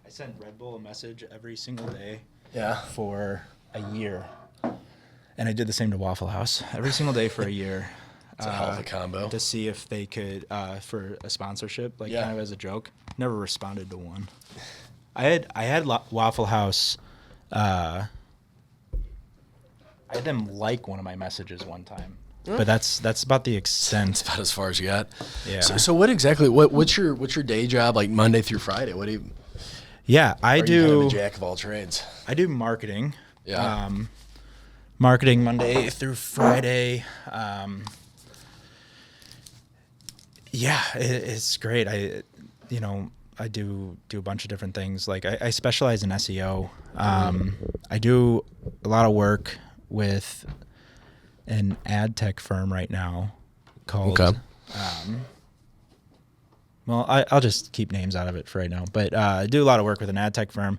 I sent Red Bull a message every single day Yeah. for a year. And I did the same to Waffle House every single day for a year. It's a hell of a combo. To see if they could, for a sponsorship, like kind of as a joke. Never responded to one. I had Waffle House. I had them like one of my messages one time, but that's about the extent. That's about as far as you got. Yeah. So what's your day job like Monday through Friday? What do you? Yeah, I Are you kind of do. a jack of all trades? I do marketing. Yeah. Marketing Monday through Friday. Yeah, it's great. I do a bunch of different things. Like I specialize in SEO. I do a lot of work with an ad tech firm right now called. Okay. Well, I'll just keep names out of it for right now. But I do a lot of work with an ad tech firm.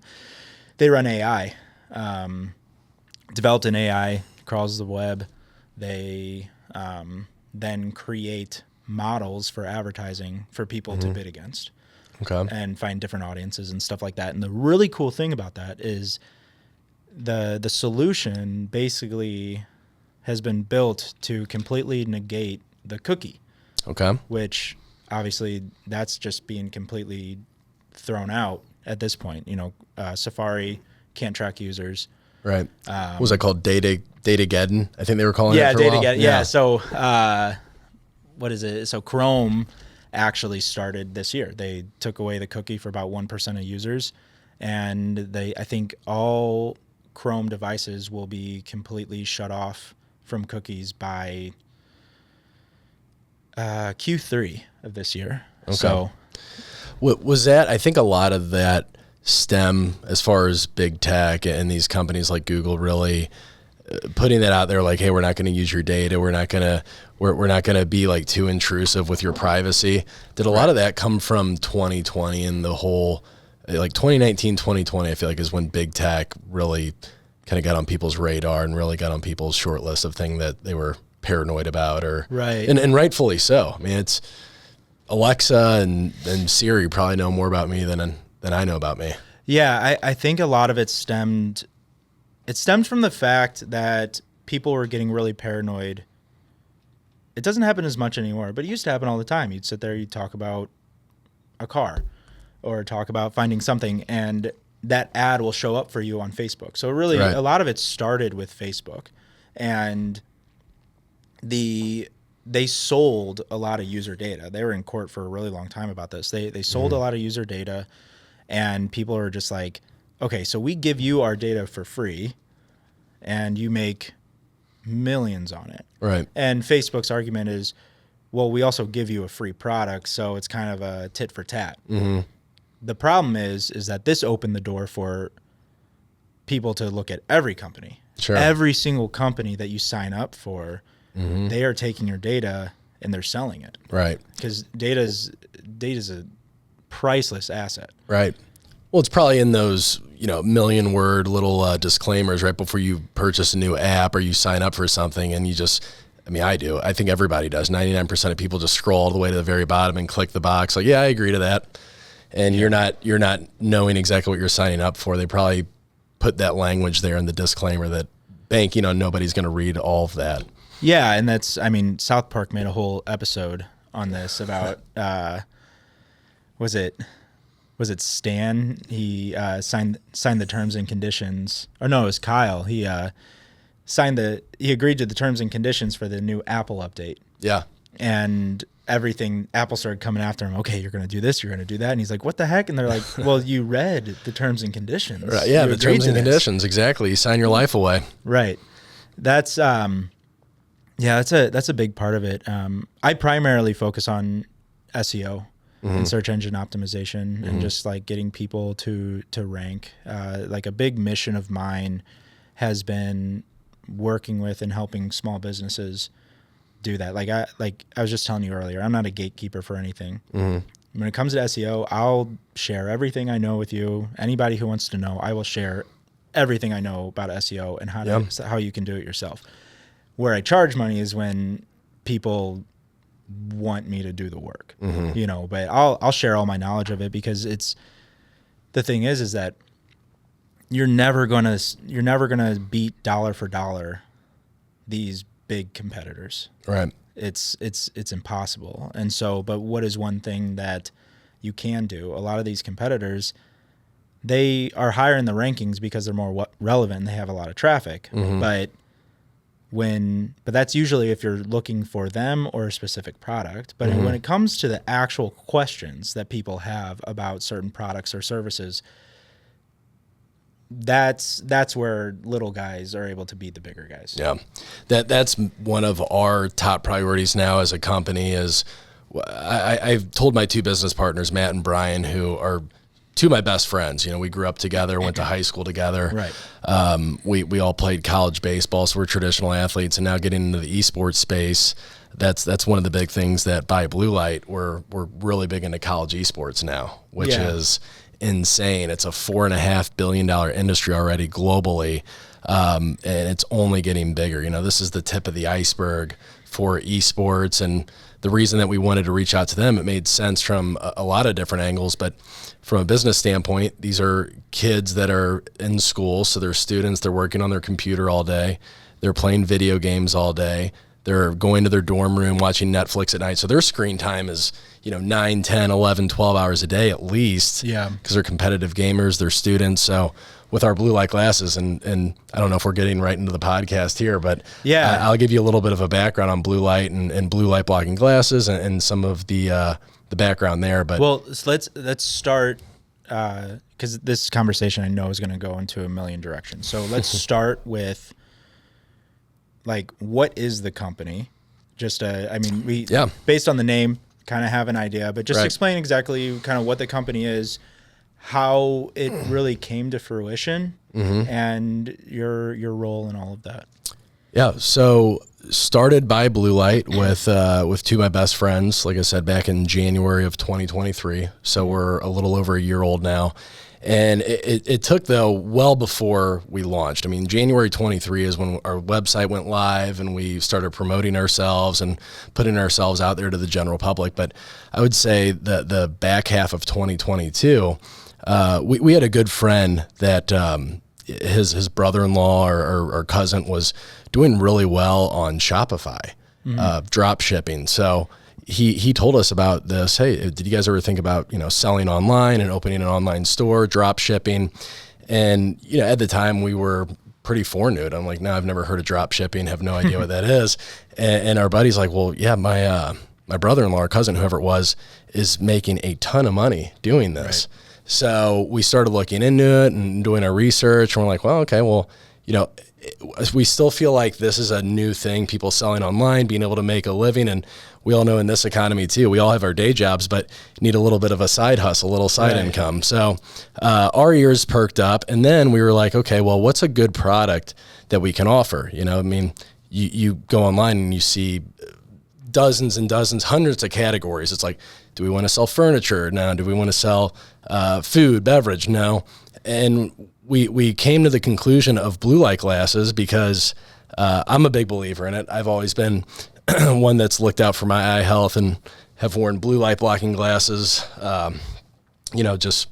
They run AI. Developed an AI, crawls the web. They then create models for advertising for people to bid against. Okay. And find different audiences and stuff like that. And the really cool thing about that is the solution basically has been built to completely negate the cookie. Okay. Which obviously that's just being completely thrown out at this point. Safari can't track users. Right. What was that called? Datageddon? I think they were calling it for a while. Datageddon. Yeah. So what is it? So Chrome actually started this year. They took away the cookie for about 1% of users, and I think all Chrome devices will be completely shut off from cookies by Q3 of this year. Okay. So what was that? I think a lot of that stem as far as big tech and these companies like Google really putting that out there, like, hey, we're not going to use your data. We're not going to be like too intrusive with your privacy. Did a lot of that come from 2020 and the whole, like 2019, 2020, I feel like is when big tech really kind of got on people's radar and really got on people's short list of things that they were paranoid about, or right. And rightfully so. I mean, it's Alexa and Siri probably know more about me than I know about me. Yeah, I think a lot of it stemmed from the fact that people were getting really paranoid. It doesn't happen as much anymore, but it used to happen all the time. You'd sit there, you'd talk about a car or talk about finding something, and that ad will show up for you on Facebook. So really, Right. A lot of it started with Facebook, and they sold a lot of user data. They were in court for a really long time about this. They sold a lot of user data, and people are just like, okay, so we give you our data for free, and you make millions on it. Right. And Facebook's argument is, well, we also give you a free product, so it's kind of a tit for tat. Mm-hmm. The problem is that this opened the door for people to look at every company. Sure. Every single company that you sign up for, they are taking your data and they're selling it. Right. Because data's a priceless asset. Right. Well, it's probably in those, million word little disclaimers right before you purchase a new app or you sign up for something, and I do. I think everybody does. 99% of people just scroll all the way to the very bottom and click the box like, yeah, I agree to that. And you're not knowing exactly what you're signing up for. They probably put that language there in the disclaimer that banking on nobody's going to read all of that. Yeah, and South Park made a whole episode on this about was it Stan? He signed the terms and conditions. Or no, it was Kyle. He agreed to the terms and conditions for the new Apple update. Yeah. And Apple started coming after him. Okay, you're going to do this, you're going to do that. And he's like, what the heck? And they're like, well, you read the terms and conditions. Right. Yeah, You the terms and agreed to this. conditions. Exactly. You sign your life away. Right. That's that's a big part of it. I primarily focus on SEO and search engine optimization and just like getting people to rank. Like a big mission of mine has been working with and helping small businesses do that. Like I was just telling you earlier, I'm not a gatekeeper for anything. When it comes to SEO, I'll share everything I know with you. Anybody who wants to know, I will share everything I know about SEO and how you can do it yourself. Where I charge money is when people want me to do the work, but I'll share all my knowledge of it because the thing is that you're never gonna beat dollar for dollar these big competitors. Right. It's impossible. And so, but what is one thing that you can do? A lot of these competitors, they are higher in the rankings because they're more relevant and they have a lot of traffic. Mm-hmm. But that's usually if you're looking for them or a specific product. But when it comes to the actual questions that people have about certain products or services, that's where little guys are able to beat the bigger guys. Yeah. That's one of our top priorities now as a company is I've told my two business partners, Matt and Brian, who are two of my best friends. You know, we grew up together, went to high school together. Right. We all played college baseball, so we're traditional athletes, and now getting into the esports space, that's one of the big things that by Blue Light, we're really big into college esports now, which is insane. It's a $4.5 billion industry already globally, and it's only getting bigger. You know, this is the tip of the iceberg for esports, and the reason that we wanted to reach out to them, it made sense from a lot of different angles, but from a business standpoint, these are kids that are in school, so they're students, they're working on their computer all day, they're playing video games all day, they're going to their dorm room, watching Netflix at night, so their screen time is 9, 10, 11, 12 hours a day at least, because they're competitive gamers, they're students. So with our blue light glasses, and I don't know if we're getting right into the podcast here, but I'll give you a little bit of a background on blue light and blue light blocking glasses and some of the background there. But so let's start, because this conversation I know is going to go into a million directions. So let's start with, like, what is the company? Just based on the name, kind of have an idea, but just explain exactly kind of what the company is, how it really came to fruition, and your role in all of that. Yeah, so started by Blue Light with two of my best friends, like I said, back in January of 2023. So we're a little over a year old now. And it took, though, well before we launched. I mean, January 23 is when our website went live and we started promoting ourselves and putting ourselves out there to the general public. But I would say that the back half of 2022, we had a good friend that his brother-in-law or cousin was doing really well on Shopify, drop shipping. So he told us about this. Hey, did you guys ever think about, selling online and opening an online store, drop shipping? And, at the time we were pretty foreknowed. I'm like, no, I've never heard of drop shipping, have no idea what that is. And our buddy's like, well, yeah, my brother-in-law or cousin, whoever it was, is making a ton of money doing this. Right. So we started looking into it and doing our research, and we're like, well, okay, well, we still feel like this is a new thing, people selling online, being able to make a living. And we all know in this economy too, we all have our day jobs, but need a little bit of a side hustle, a little side income. So our ears perked up, and then we were like, okay, well, what's a good product that we can offer? You go online and you see dozens and dozens, hundreds of categories. It's like, do we want to sell furniture? No. Do we want to sell food, beverage? No. And we came to the conclusion of blue light glasses because I'm a big believer in it. I've always been one that's looked out for my eye health and have worn blue light blocking glasses, just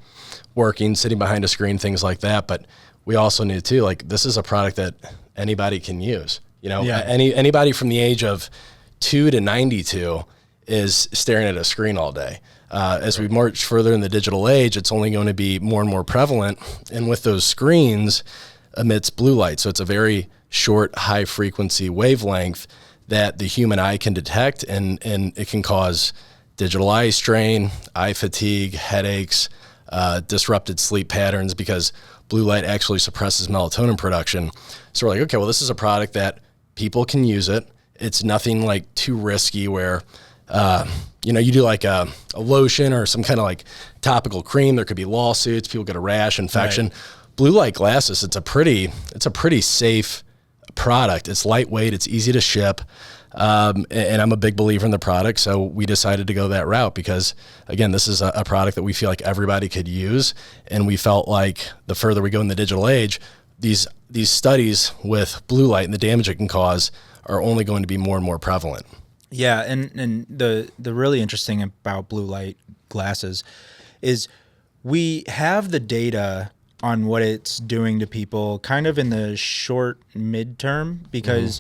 working, sitting behind a screen, things like that. But we also knew too, like, this is a product that anybody can use. Anybody from the age of 2 to 92 is staring at a screen all day. As we march further in the digital age, it's only going to be more and more prevalent. And with those screens emits blue light. So it's a very short, high frequency wavelength that the human eye can detect, and it can cause digital eye strain, eye fatigue, headaches, disrupted sleep patterns, because blue light actually suppresses melatonin production. So we're like, okay, well, this is a product that people can use it. It's nothing like too risky where, you do like a lotion or some kind of like topical cream. There could be lawsuits. People get a rash, infection. Right. Blue light glasses, it's a pretty safe product. It's lightweight. It's easy to ship. And I'm a big believer in the product. So we decided to go that route because, again, this is a product that we feel like everybody could use. And we felt like the further we go in the digital age, these studies with blue light and the damage it can cause are only going to be more and more prevalent. Yeah, and the really interesting about blue light glasses is we have the data on what it's doing to people kind of in the short midterm, because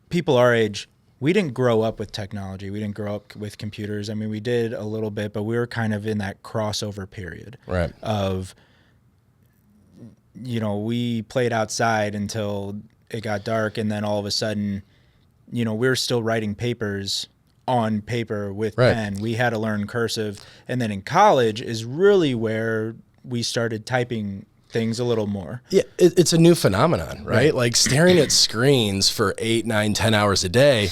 people our age, we didn't grow up with technology. We didn't grow up with computers. I mean, we did a little bit, but we were kind of in that crossover period of, we played outside until it got dark. And then all of a sudden, we were still writing papers on paper with pen. We had to learn cursive. And then in college is really where we started typing things a little more. Yeah, it's a new phenomenon, right? Like staring at screens for 8, 9, 10 hours a day,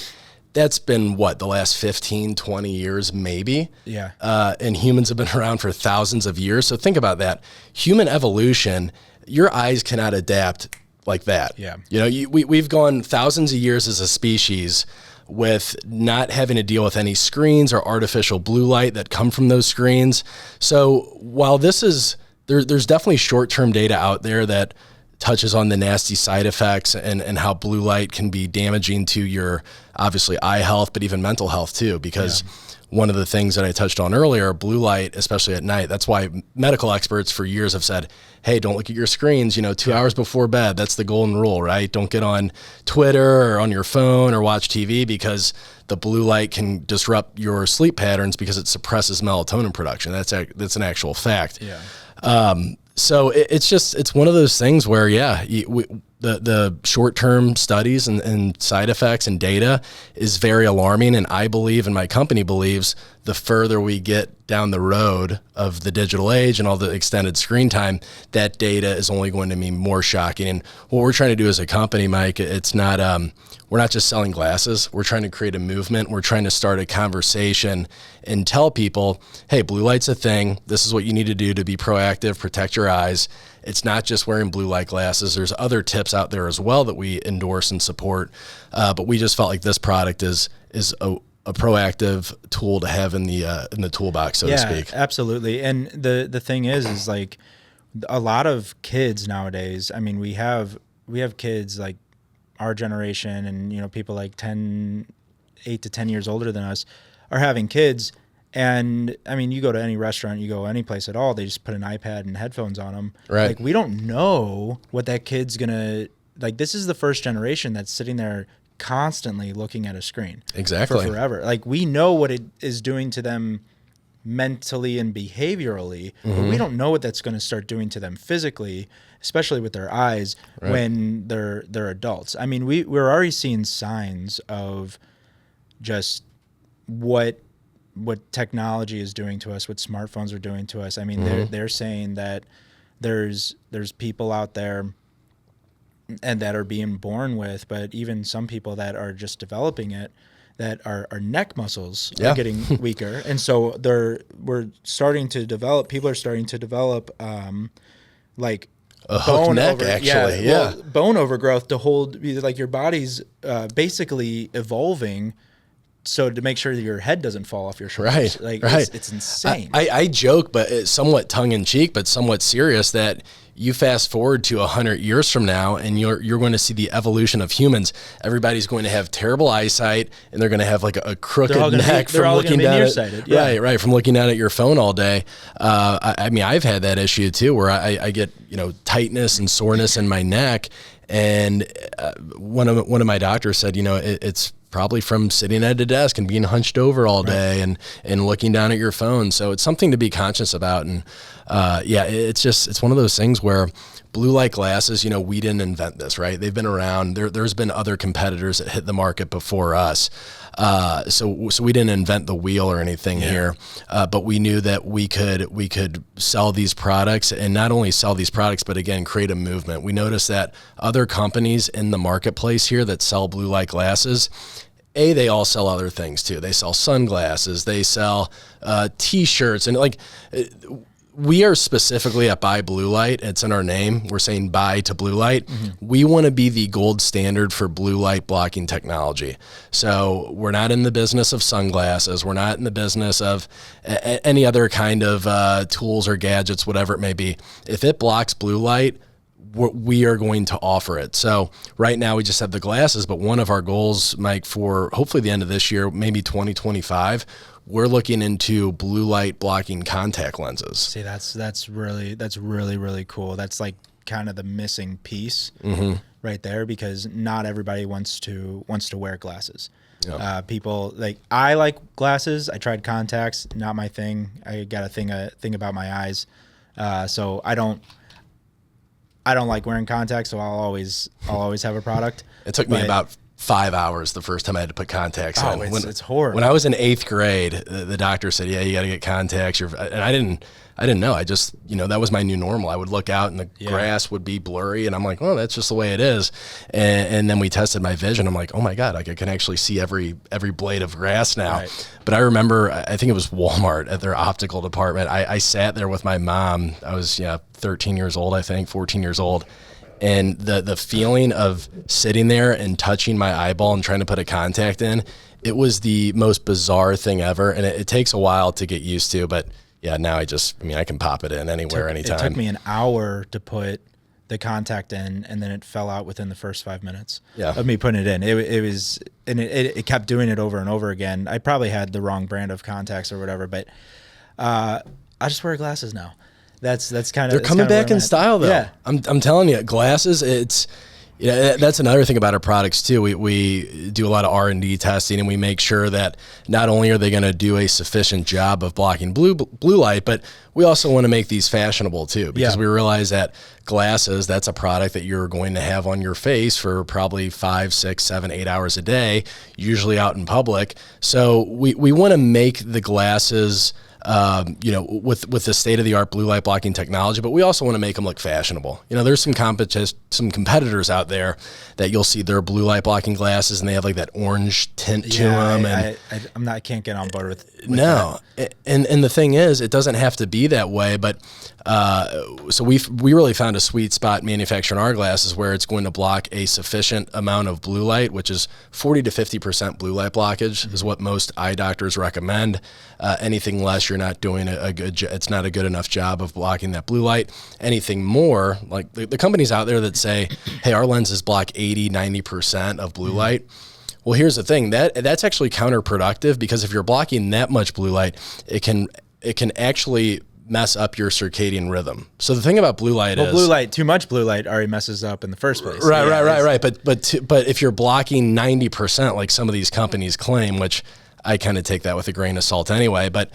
that's been the last 15, 20 years maybe? Yeah. And humans have been around for thousands of years. So think about that. Human evolution, your eyes cannot adapt like that. Yeah. We've gone thousands of years as a species with not having to deal with any screens or artificial blue light that come from those screens. So while there's definitely short-term data out there that touches on the nasty side effects and how blue light can be damaging to your, obviously, eye health, but even mental health too, because one of the things that I touched on earlier, blue light, especially at night, that's why medical experts for years have said, hey, don't look at your screens, 2 hours before bed. That's the golden rule, right? Don't get on Twitter or on your phone or watch TV, because the blue light can disrupt your sleep patterns because it suppresses melatonin production. That's an actual fact. Yeah. So it's one of those things where, the short-term studies and side effects and data is very alarming. And I believe, and my company believes, the further we get down the road of the digital age and all the extended screen time, that data is only going to be more shocking. And what we're trying to do as a company, Mike, it's not, we're not just selling glasses. We're trying to create a movement. We're trying to start a conversation and tell people, hey, blue light's a thing. This is what you need to do to be proactive, protect your eyes. It's not just wearing blue light glasses. There's other tips out there as well that we endorse and support. But we just felt like this product is a proactive tool to have in the toolbox, so to speak. Absolutely. And the thing is like a lot of kids nowadays, I mean, we have kids like our generation and, people like 8 to 10 years older than us are having kids. And I mean, you go to any restaurant, you go any place at all, they just put an iPad and headphones on them. Right. Like, we don't know what that kid's gonna, like, this is the first generation that's sitting there constantly looking at a screen. Exactly. For forever. Like, we know what it is doing to them mentally and behaviorally, but we don't know what that's going to start doing to them physically, especially with their eyes when they're adults. I mean, we're already seeing signs of just what technology is doing to us, what smartphones are doing to us. I mean, they're saying that there's people out there and that are being born with, but even some people that are just developing it, that our neck muscles are getting weaker. And so people are starting to develop like a hooked neck, actually. Bone overgrowth to hold, like, your body's basically evolving so to make sure that your head doesn't fall off your shoulders. It's insane. I joke, but it's somewhat tongue in cheek, but somewhat serious, that you fast forward to 100 years from now and you're going to see the evolution of humans. Everybody's going to have terrible eyesight and they're going to have like a crooked neck from looking down at, from looking down at your phone all day. I mean, I've had that issue too, where I get, tightness and soreness in my neck. And one of my doctors said, it's probably from sitting at a desk and being hunched over all day and looking down at your phone. So it's something to be conscious about. And it's one of those things where blue light glasses, we didn't invent this, right? They've been around. There's been other competitors that hit the market before us. So we didn't invent the wheel or anything here, but we knew that we could sell these products, and not only sell these products, but again, create a movement. We noticed that other companies in the marketplace here that sell blue light glasses, they all sell other things too. They sell sunglasses, they sell T-shirts, and we are specifically at Buy Blue Light. It's in our name. We're saying bye to blue light. We want to be the gold standard for blue light blocking technology. So we're not in the business of sunglasses. We're not in the business of any other kind of tools or gadgets, whatever it may be. If it blocks blue light, we are going to offer it. So right now we just have the glasses, but one of our goals, Mike, for hopefully the end of this year, maybe 2025, we're looking into blue light blocking contact lenses. See, that's really cool. That's like kind of the missing piece right there, because not everybody wants to wear glasses. Yep. People like, I like glasses. I tried contacts, not my thing. I got a thing about my eyes, so I don't like wearing contacts. So I'll always have a product. It took me about 5 hours the first time I had to put contacts in. It's horrible. When I was in 8th grade, the doctor said, "Yeah, you got to get contacts." And I didn't know. I just, that was my new normal. I would look out and the grass would be blurry, and I'm like, well, that's just the way it is. And then we tested my vision. I'm like, oh my God, like I can actually see every blade of grass now. Right. But I remember, I think it was Walmart at their optical department. I sat there with my mom. I was 13 years old, I think, 14 years old. And the feeling of sitting there and touching my eyeball and trying to put a contact in, it was the most bizarre thing ever. And it takes a while to get used to, but yeah, now I can pop it in anywhere, anytime. It took me an hour to put the contact in, and then it fell out within the first 5 minutes of me putting it in. It kept doing it over and over again. I probably had the wrong brand of contacts or whatever, but I just wear glasses now. That's kind of, they're coming back in style though. Yeah. I'm telling you, glasses, that's another thing about our products too. We do a lot of R&D testing, and we make sure that not only are they going to do a sufficient job of blocking blue light, but we also want to make these fashionable too, because we realize that glasses, that's a product that you're going to have on your face for probably 5, 6, 7, 8 hours a day, usually out in public. So we want to make the glasses with the state-of-the-art blue light blocking technology, but we also want to make them look fashionable. There's some competitors out there that you'll see their blue light blocking glasses, and they have like that orange tint to them. I can't get on board with no. That. And the thing is, it doesn't have to be that way, but so we really found a sweet spot manufacturing our glasses where it's going to block a sufficient amount of blue light, which is 40 to 50% blue light blockage is what most eye doctors recommend. Anything less, you're not doing it's not a good enough job of blocking that blue light. Anything more, like the companies out there that say, hey, our lenses block 80, 90% of blue light. Well, here's the thing, that's actually counterproductive, because if you're blocking that much blue light, it can actually mess up your circadian rhythm. So the thing about blue light is too much blue light already messes up in the first place. Right. But if you're blocking 90%, like some of these companies claim, which I kind of take that with a grain of salt anyway, but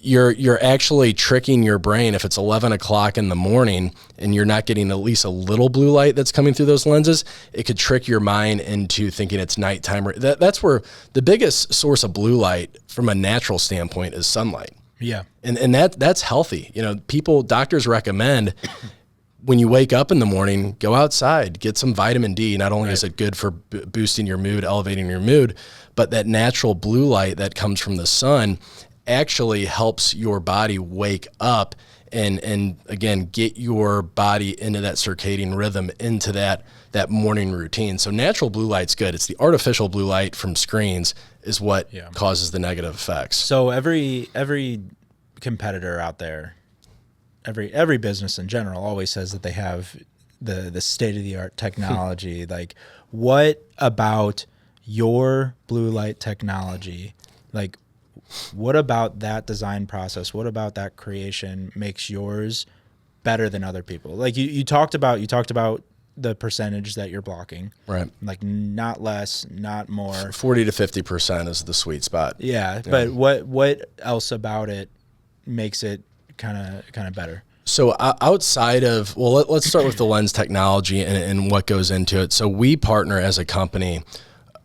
you're actually tricking your brain. If it's 11 o'clock in the morning and you're not getting at least a little blue light that's coming through those lenses, it could trick your mind into thinking it's nighttime. That's where the biggest source of blue light from a natural standpoint is sunlight. Yeah. And that's healthy. Doctors recommend when you wake up in the morning, go outside, get some vitamin D. Not only is it good for boosting your mood, elevating your mood, but that natural blue light that comes from the sun actually helps your body wake up and again, get your body into that circadian rhythm, into that morning routine. So natural blue light's good. It's the artificial blue light from screens is what causes the negative effects. So every competitor out there, every business in general always says that they have the state-of-the-art technology. Like, what about your blue light technology? Like, what about that design process? What about that creation makes yours better than other people? Like you talked about the percentage that you're blocking, right? Like not less, not more. 40 to 50% is the sweet spot. Yeah. But what else about it makes it kind of better? So outside of, let's start with the lens technology and what goes into it. So we partner as a company.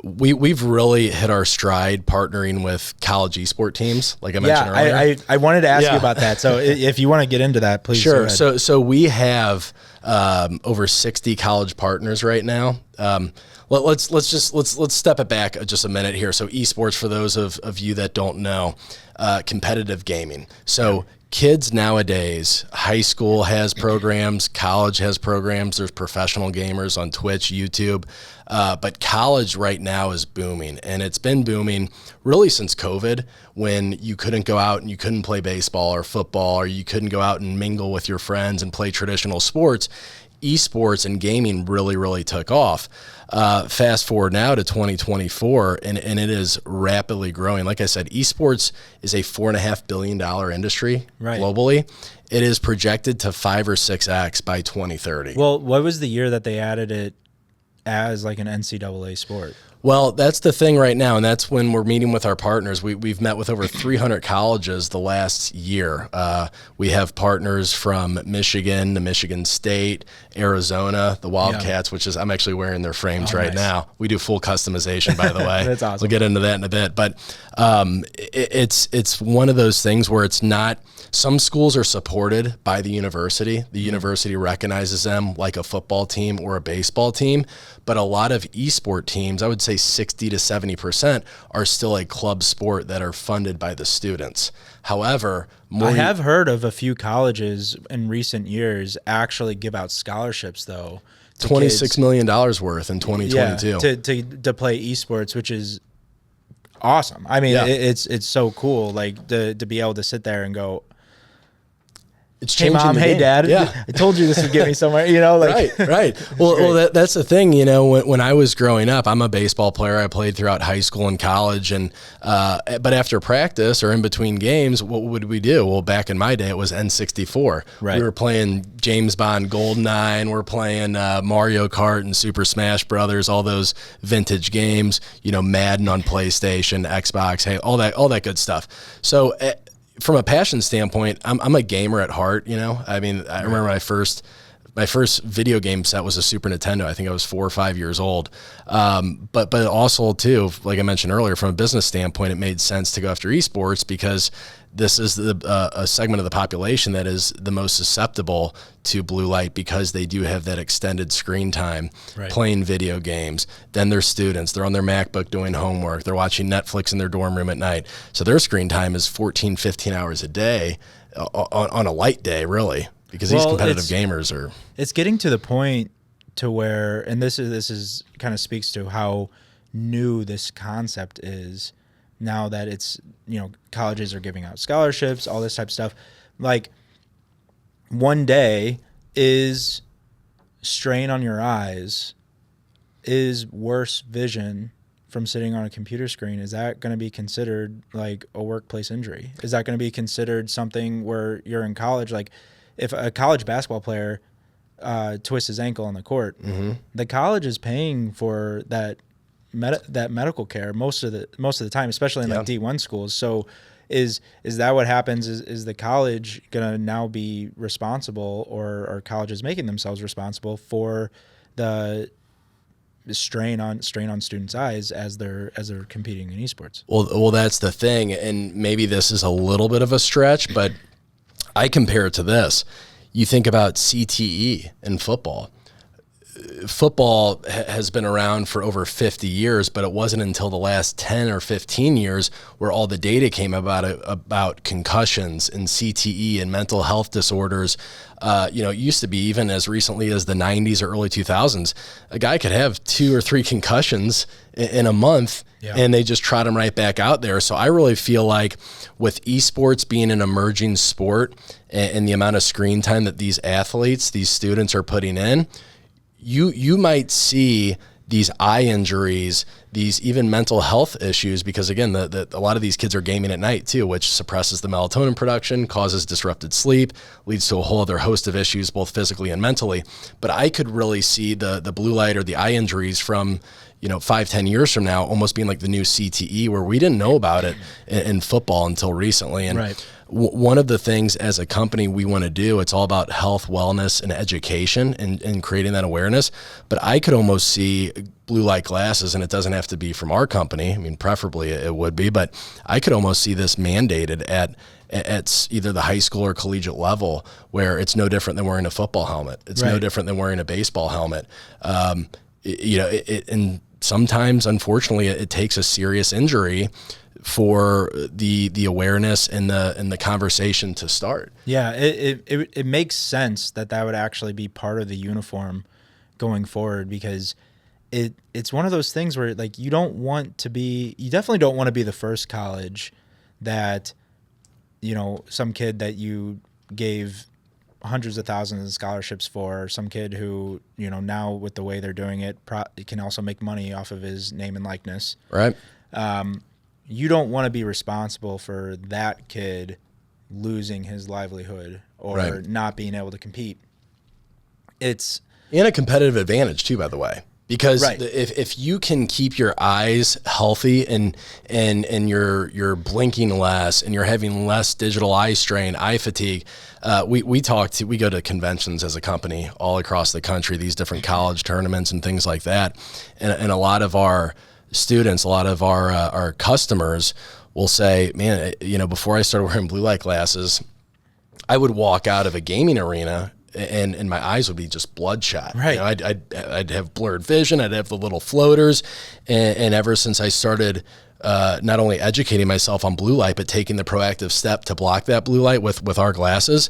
We've really hit our stride partnering with college esport teams, like I mentioned earlier. I wanted to ask you about that. So if you want to get into that, please. Sure. So we have over 60 college partners right now. Let's step it back just a minute here. So esports, for those of you that don't know, competitive gaming. So kids nowadays, high school has programs, college has programs. There's professional gamers on Twitch, YouTube. But college right now is booming, and it's been booming really since COVID, when you couldn't go out and you couldn't play baseball or football, or you couldn't go out and mingle with your friends and play traditional sports. esports and gaming really took off. Fast forward now to 2024, and it is rapidly growing. Like I said, esports is a $4.5 billion industry globally. It is projected to 5 or 6x by 2030. Well, what was the year that they added it as like an NCAA sport? Well, that's the thing right now, and that's when we're meeting with our partners. We've met with over 300 colleges the last year. We have partners from Michigan to Michigan State, Arizona, the Wildcats, which is, I'm actually wearing their frames right now. We do full customization, by the way. That's awesome. We'll get into that in a bit. But it's one of those things where it's not, some schools are supported by the university. The university recognizes them like a football team or a baseball team. But a lot of esport teams, I would say 60 to 70%, are still a club sport that are funded by the students. However, I have heard of a few colleges in recent years actually give out scholarships, though. $26 million worth in 2022. Yeah, to play esports, which is awesome. I mean, it's so cool, like to be able to sit there and go, it's hey changing mom, the hey game. dad, Yeah. I told you this would get me somewhere, like right. Well, that's the thing, when I was growing up, I'm a baseball player. I played throughout high school and college, and but after practice or in between games, what would we do? Well, back in my day, it was N64. Right. We were playing James Bond GoldenEye, we're playing Mario Kart and Super Smash Brothers, all those vintage games, Madden on PlayStation, Xbox, hey, all that good stuff. So from a passion standpoint, I'm a gamer at heart. I mean, I remember my first video game set was a Super Nintendo. I think I was 4 or 5 years old. But also too, like I mentioned earlier, from a business standpoint, it made sense to go after esports because this is a segment of the population that is the most susceptible to blue light because they do have that extended screen time playing video games. Then they're students. They're on their MacBook doing homework. They're watching Netflix in their dorm room at night. So their screen time is 14, 15 hours a day on a light day, really, because these competitive gamers are... It's getting to the point to where, and this is kind of speaks to how new this concept is now that it's, colleges are giving out scholarships, all this type of stuff. Like, one day is strain on your eyes is worse vision from sitting on a computer screen. Is that going to be considered like a workplace injury? Is that going to be considered something where you're in college? Like, if a college basketball player twists his ankle on the court, the college is paying for that medical care most of the time, especially in like D1 schools. So is that what happens? Is the college gonna now be responsible, or are colleges making themselves responsible for the strain on students' eyes as they're competing in esports? Well, that's the thing, and maybe this is a little bit of a stretch, but I compare it to this. You think about CTE in football. Football has been around for over 50 years, but it wasn't until the last 10 or 15 years where all the data came about concussions and CTE and mental health disorders. It used to be, even as recently as the 90s or early 2000s, a guy could have 2 or 3 concussions in a month, and they just trot him right back out there. So I really feel like with esports being an emerging sport and the amount of screen time that these athletes, these students are putting in, you might see these eye injuries, these even mental health issues, because again, a lot of these kids are gaming at night too, which suppresses the melatonin production, causes disrupted sleep, leads to a whole other host of issues, both physically and mentally. But I could really see the blue light or the eye injuries from 5-10 years from now almost being like the new CTE, where we didn't know about it in football until recently. And one of the things as a company we want to do, it's all about health, wellness, and education and creating that awareness. But I could almost see blue light glasses, and it doesn't have to be from our company. I mean, preferably it would be, but I could almost see this mandated at either the high school or collegiate level, where it's no different than wearing a football helmet. It's no different than wearing a baseball helmet. And sometimes, unfortunately, it takes a serious injury for the awareness and the conversation to start. Yeah, it makes sense that would actually be part of the uniform going forward, because it's one of those things where, like, you definitely don't want to be the first college that, some kid that you gave hundreds of thousands of scholarships for some kid who, now with the way they're doing it, can also make money off of his name and likeness. Right. You don't want to be responsible for that kid losing his livelihood or not being able to compete. It's and a competitive advantage too, by the way, because if you can keep your eyes healthy and you're blinking less and you're having less digital eye strain, eye fatigue. We go to conventions as a company all across the country, these different college tournaments and things like that. And a lot of our students, a lot of our customers will say, man, before I started wearing blue light glasses, I would walk out of a gaming arena and my eyes would be just bloodshot. Right. I'd have blurred vision. I'd have the little floaters. And ever since I started not only educating myself on blue light, but taking the proactive step to block that blue light with our glasses,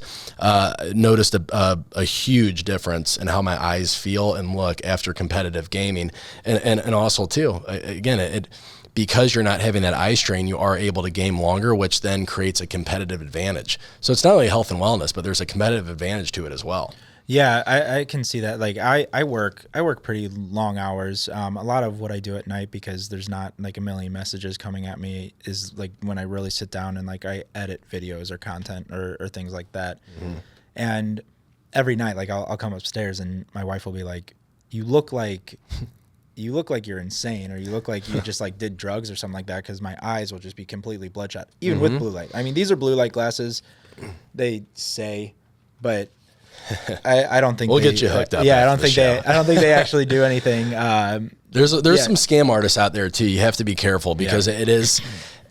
noticed a huge difference in how my eyes feel and look after competitive gaming. And also too, again, because you're not having that eye strain, you are able to game longer, which then creates a competitive advantage. So it's not only health and wellness, but there's a competitive advantage to it as well. Yeah, I can see that. Like I work pretty long hours. A lot of what I do at night, because there's not like a million messages coming at me, is like when I really sit down and like I edit videos or content or things like that. Mm-hmm. And every night, like I'll come upstairs and my wife will be like, you look like you're insane, or you look like you just like did drugs or something like that, because my eyes will just be completely bloodshot, even with blue light. I mean, these are blue light glasses, they say, but I don't think we'll get you hooked up. Yeah, I don't think they actually do anything. There's some scam artists out there too. You have to be careful because it is.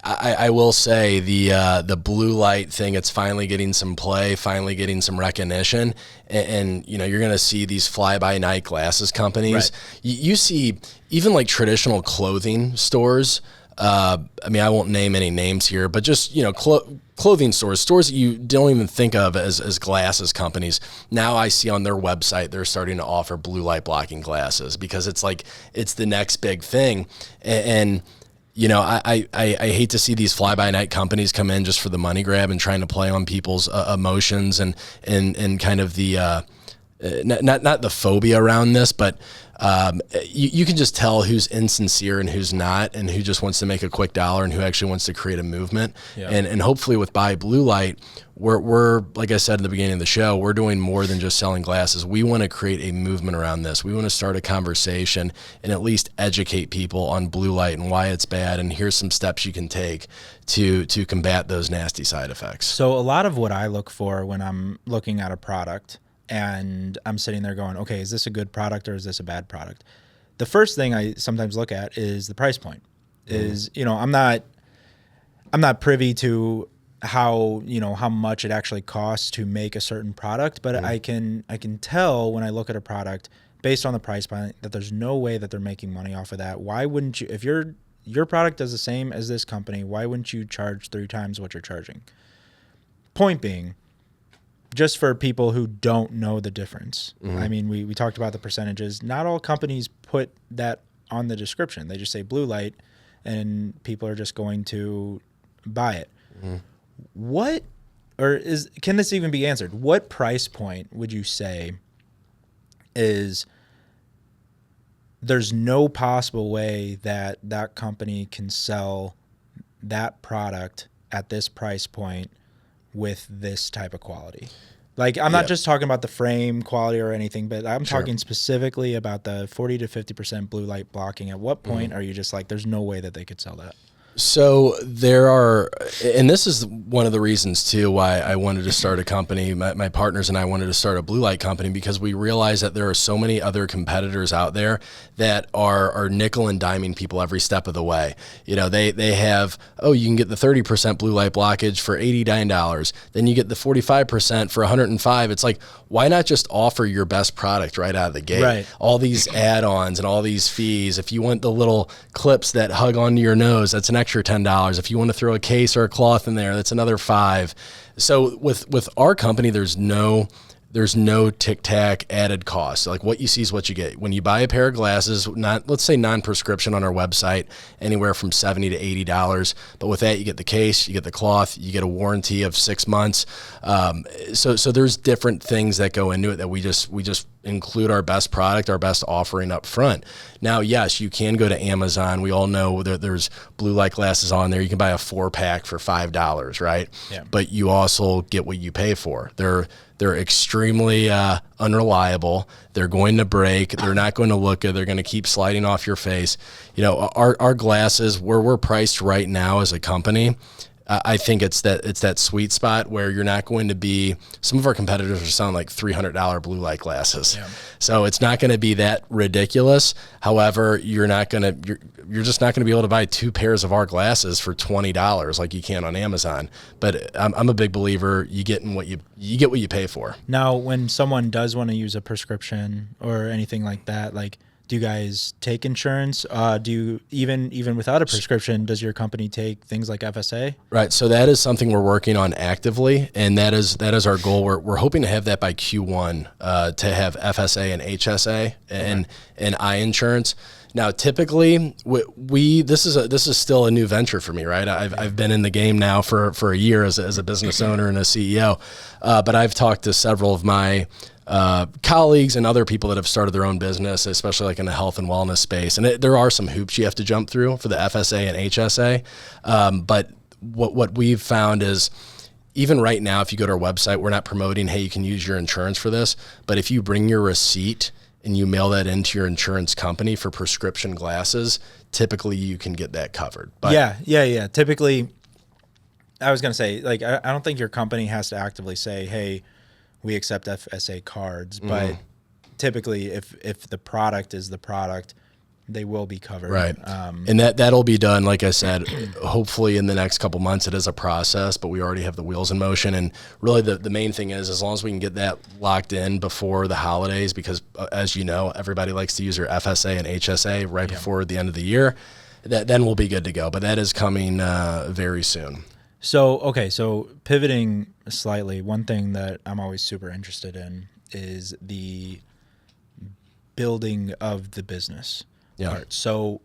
I will say the blue light thing, it's finally getting some play, finally getting some recognition, and you're going to see these fly-by-night glasses companies. Right. You see even like traditional clothing stores. I mean, I won't name any names here, but just clothing stores that you don't even think of as glasses companies. Now I see on their website they're starting to offer blue light blocking glasses because it's the next big thing, and I hate to see these fly-by-night companies come in just for the money grab and trying to play on people's emotions and kind of the not the phobia around this, but you can just tell who's insincere and who's not, and who just wants to make a quick dollar and who actually wants to create a movement. Yeah. And hopefully with Buy Blue Light, we're like I said in the beginning of the show, we're doing more than just selling glasses. We want to create a movement around this. We want to start a conversation and at least educate people on blue light and why it's bad, and here's some steps you can take to combat those nasty side effects. So a lot of what I look for when I'm looking at a product and I'm sitting there going, okay, is this a good product or is this a bad product? The first thing I sometimes look at is the price point. Is, I'm not privy to how much it actually costs to make a certain product, but I can tell when I look at a product based on the price point that there's no way that they're making money off of that. Why wouldn't you, if your product does the same as this company, why wouldn't you charge 3 times what you're charging? Point being, just for people who don't know the difference. Mm-hmm. I mean, we talked about the percentages. Not all companies put that on the description. They just say blue light, and people are just going to buy it. Mm-hmm. Can this even be answered? What price point would you say is there's no possible way that that company can sell that product at this price point with this type of quality? Like, I'm not just talking about the frame quality or anything, but I'm talking specifically about the 40 to 50% blue light blocking. At what point are you just like, there's no way that they could sell that? So there are, and this is one of the reasons too why I wanted to start a company. My partners and I wanted to start a blue light company, because we realized that there are so many other competitors out there that are nickel and diming people every step of the way. They have, you can get the 30% blue light blockage for $89. Then you get the 45% for $105. It's like, why not just offer your best product right out of the gate? Right. All these add-ons and all these fees. If you want the little clips that hug onto your nose, that's an extra $10. If you want to throw a case or a cloth in there, that's another $5. So with our company, there's no there's no tic-tac added cost. Like what you see is what you get. When you buy a pair of glasses, let's say non-prescription on our website, anywhere from $70 to $80. But with that, you get the case, you get the cloth, you get a warranty of 6 months. So there's different things that go into it that we just include our best product, our best offering up front. Now, yes, you can go to Amazon. We all know that there's blue light glasses on there. You can buy a 4-pack for $5, right? Yeah. But you also get what you pay for. They're extremely unreliable. They're going to break. They're not going to look good. They're going to keep sliding off your face. You know, our glasses, where we're priced right now as a company, I think it's that sweet spot where you're not going to be. Some of our competitors are selling like $300 blue light glasses, so it's not going to be that ridiculous. However, you're just not going to be able to buy 2 pairs of our glasses for $20 like you can on Amazon. But I'm a big believer. You get what you pay for. Now, when someone does want to use a prescription or anything like that, like, do you guys take insurance? Do you even without a prescription, does your company take things like FSA? Right. So that is something we're working on actively, and that is our goal. We're hoping to have that by Q1 to have FSA and HSA and eye insurance. Now, typically, this is still a new venture for me, right? I've been in the game now for a year as a business owner and a CEO, but I've talked to several of my colleagues and other people that have started their own business, especially like in the health and wellness space. And there are some hoops you have to jump through for the FSA and HSA. But what we've found is, even right now, if you go to our website, we're not promoting, hey, you can use your insurance for this. But if you bring your receipt and you mail that into your insurance company for prescription glasses, typically you can get that covered. But yeah. Typically, I was going to say, like, I don't think your company has to actively say, hey, we accept FSA cards, but typically if the product is the product, they will be covered. Right. And that'll be done, like I said, hopefully in the next couple months. It is a process, but we already have the wheels in motion. And really the main thing is, as long as we can get that locked in before the holidays, because as you know, everybody likes to use their FSA and HSA right before the end of the year, then we'll be good to go. But that is coming very soon. So pivoting slightly, one thing that I'm always super interested in is the building of the business part. So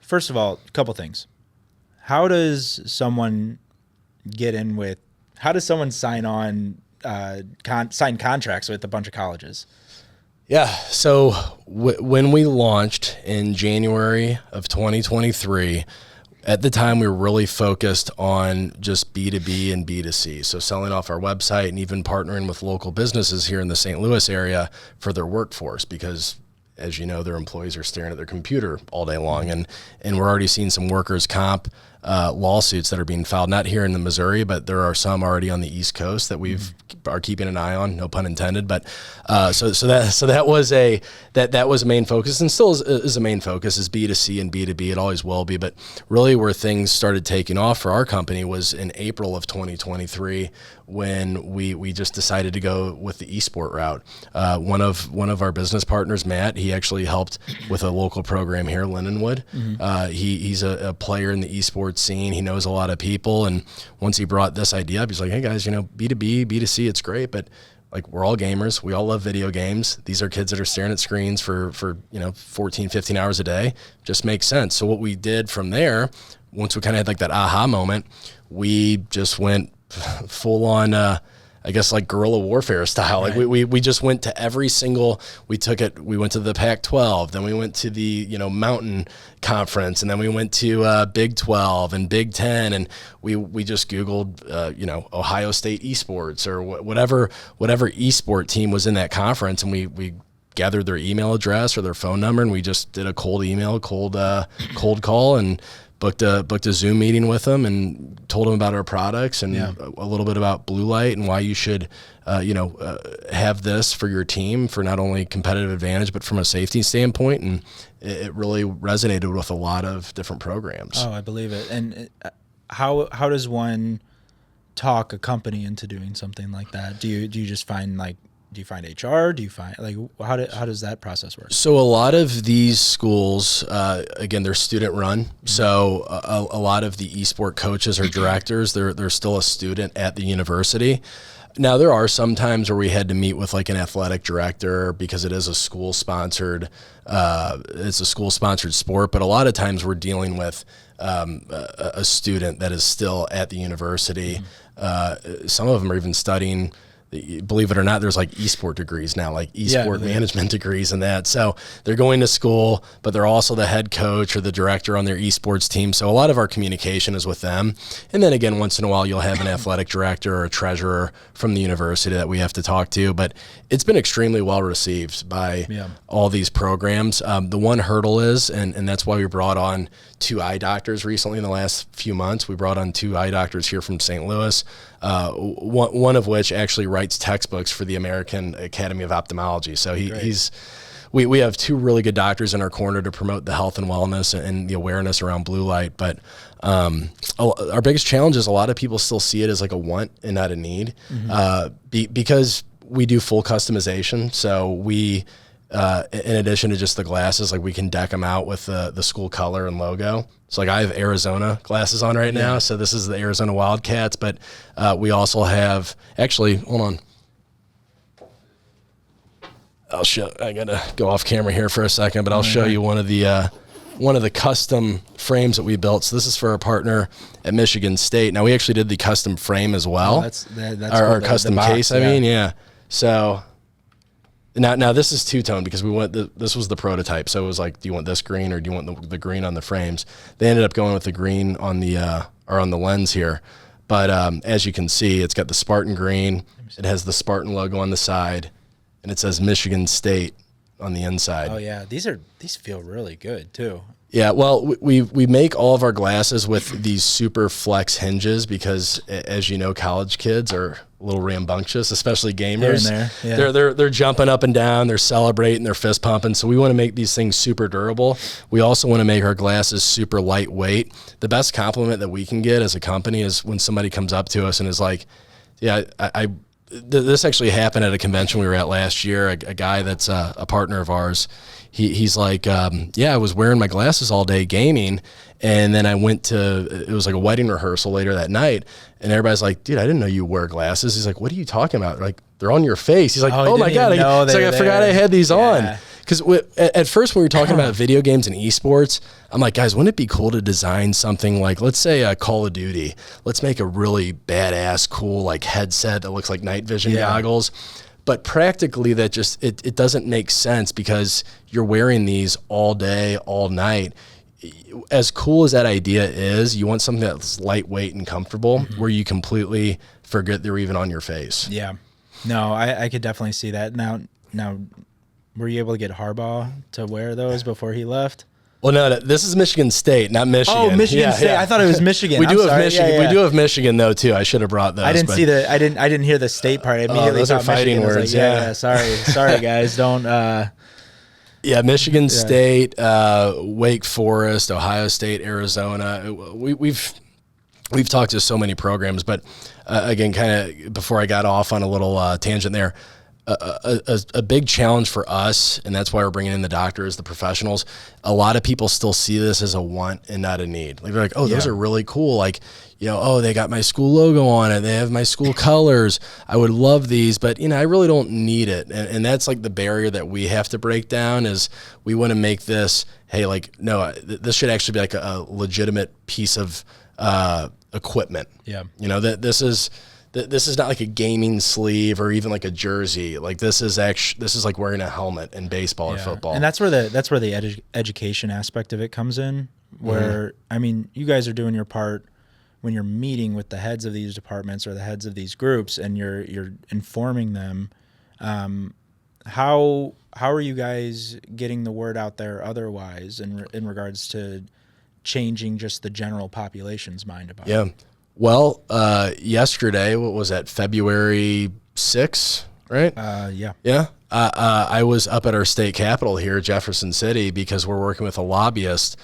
first of all, a couple things. How does someone sign on, sign contracts with a bunch of colleges? Yeah. So when we launched in January of 2023, at the time, we were really focused on just B2B and B2C. So selling off our website and even partnering with local businesses here in the St. Louis area for their workforce, because as you know, their employees are staring at their computer all day long. And we're already seeing some workers' comp lawsuits that are being filed, not here in the Missouri, but there are some already on the East Coast that are keeping an eye on, no pun intended. But so that was a main focus, and still is a main focus, is B2C and B2B. It always will be. But really where things started taking off for our company was in April of 2023, when we just decided to go with the esport route. One of our business partners, Matt, he actually helped with a local program here, Lindenwood. He's a player in the esports scene. He knows a lot of people, and once he brought this idea up, he's like, hey guys, B2B, B2C, it's great, but like, we're all gamers. We all love video games. These are kids that are staring at screens for 14, 15 hours a day. Just makes sense. So what we did from there, once we kind of had like that aha moment, we just went full on, I guess, like guerrilla warfare style. Right. Like we just went to every single, we went to the Pac-12, then we went to the, Mountain Conference, and then we went to Big 12 and Big 10, and we just Googled, Ohio State esports or whatever esport team was in that conference, and we gathered their email address or their phone number, and we just did a cold call and booked a Zoom meeting with them and told them about our products and a little bit about blue light and why you should, have this for your team for not only competitive advantage, but from a safety standpoint. And it really resonated with a lot of different programs. Oh, I believe it. And how does one talk a company into doing something like that? Do you just find do you find HR? Do you find how does that process work? So a lot of these schools, again, they're student run. So a lot of the esport coaches or directors, they're still a student at the university. Now there are some times where we had to meet with like an athletic director because it is a school sponsored, it's a school sponsored sport. But a lot of times we're dealing with a student that is still at the university. Some of them are even studying. Believe it or not, there's like esport degrees now, like esport management degrees and that. So they're going to school, but they're also the head coach or the director on their esports team. So a lot of our communication is with them. And then again, once in a while, you'll have an athletic director or a treasurer from the university that we have to talk to. But it's been extremely well received by all these programs. The one hurdle is, and that's why we brought on 2 eye doctors recently in the last few months. We brought on 2 eye doctors here from St. Louis. One of which actually writes textbooks for the American Academy of Ophthalmology. So we have 2 really good doctors in our corner to promote the health and wellness and the awareness around blue light. But our biggest challenge is a lot of people still see it as like a want and not a need, because we do full customization. So we, in addition to just the glasses, like we can deck them out with the school color and logo. So like I have Arizona glasses on right now. So this is the Arizona Wildcats, but we also have, actually, hold on. I gotta go off camera here for a second, but I'll show you one of the custom frames that we built. So this is for our partner at Michigan State. Now we actually did the custom frame as well. That's our cool, custom box, case. I mean, yeah. So now this is two-tone because this was the prototype. So it was like, do you want this green or do you want the green on the frames? They ended up going with the green on the on the lens here. But as you can see, it's got the Spartan green. It has the Spartan logo on the side, and it says Michigan State on the inside. Oh yeah, these feel really good too. Yeah, well, we make all of our glasses with these super flex hinges because, as you know, college kids are a little rambunctious, especially gamers. Here and there. They're jumping up and down, they're celebrating, they're fist pumping. So we want to make these things super durable. We also want to make our glasses super lightweight. The best compliment that we can get as a company is when somebody comes up to us and is like, "Yeah, this actually happened at a convention we were at last year. A guy that's a partner of ours, he's like, I was wearing my glasses all day gaming, and then I went to, it was like a wedding rehearsal later that night, and everybody's like, dude, I didn't know you wear glasses. He's like, what are you talking about? Like, they're on your face. He's like, oh my God. It's like, I forgot I had these on. Because at first when we were talking about video games and esports, I'm like, guys, wouldn't it be cool to design something like, let's say a Call of Duty. Let's make a really badass, cool like headset that looks like night vision goggles. But practically that just, it doesn't make sense because you're wearing these all day, all night. As cool as that idea is, you want something that's lightweight and comfortable where you completely forget they're even on your face. Yeah. No, I could definitely see that. Now, were you able to get Harbaugh to wear those before he left? Well, no, this is Michigan State, not Michigan. Oh, Michigan State. Yeah. I thought it was Michigan. We do have Michigan. We do have Michigan though too. I should have brought those. I didn't hear the state part. I immediately those are fighting Michigan. words. Like, sorry guys. Don't. Yeah, Michigan State, Wake Forest, Ohio State, Arizona. We've talked to so many programs, but again, kind of before I got off on a little tangent there. A big challenge for us, and that's why we're bringing in the doctors, the professionals. A lot of people still see this as a want and not a need. Like they're like, oh, those are really cool. Like, they got my school logo on it. They have my school colors. I would love these, but I really don't need it. And that's like the barrier that we have to break down is we want to make this, hey, like, no, this should actually be like a legitimate piece of equipment. Yeah. This is not like a gaming sleeve or even like a jersey. Like this is like wearing a helmet in baseball or football. And that's where the education aspect of it comes in. Where I mean, you guys are doing your part when you're meeting with the heads of these departments or the heads of these groups, and you're informing them. How are you guys getting the word out there otherwise in regards to changing just the general population's mind about it? Well, yesterday, what was that, February 6th, right? Yeah. I was up at our state capitol here, Jefferson City, because we're working with a lobbyist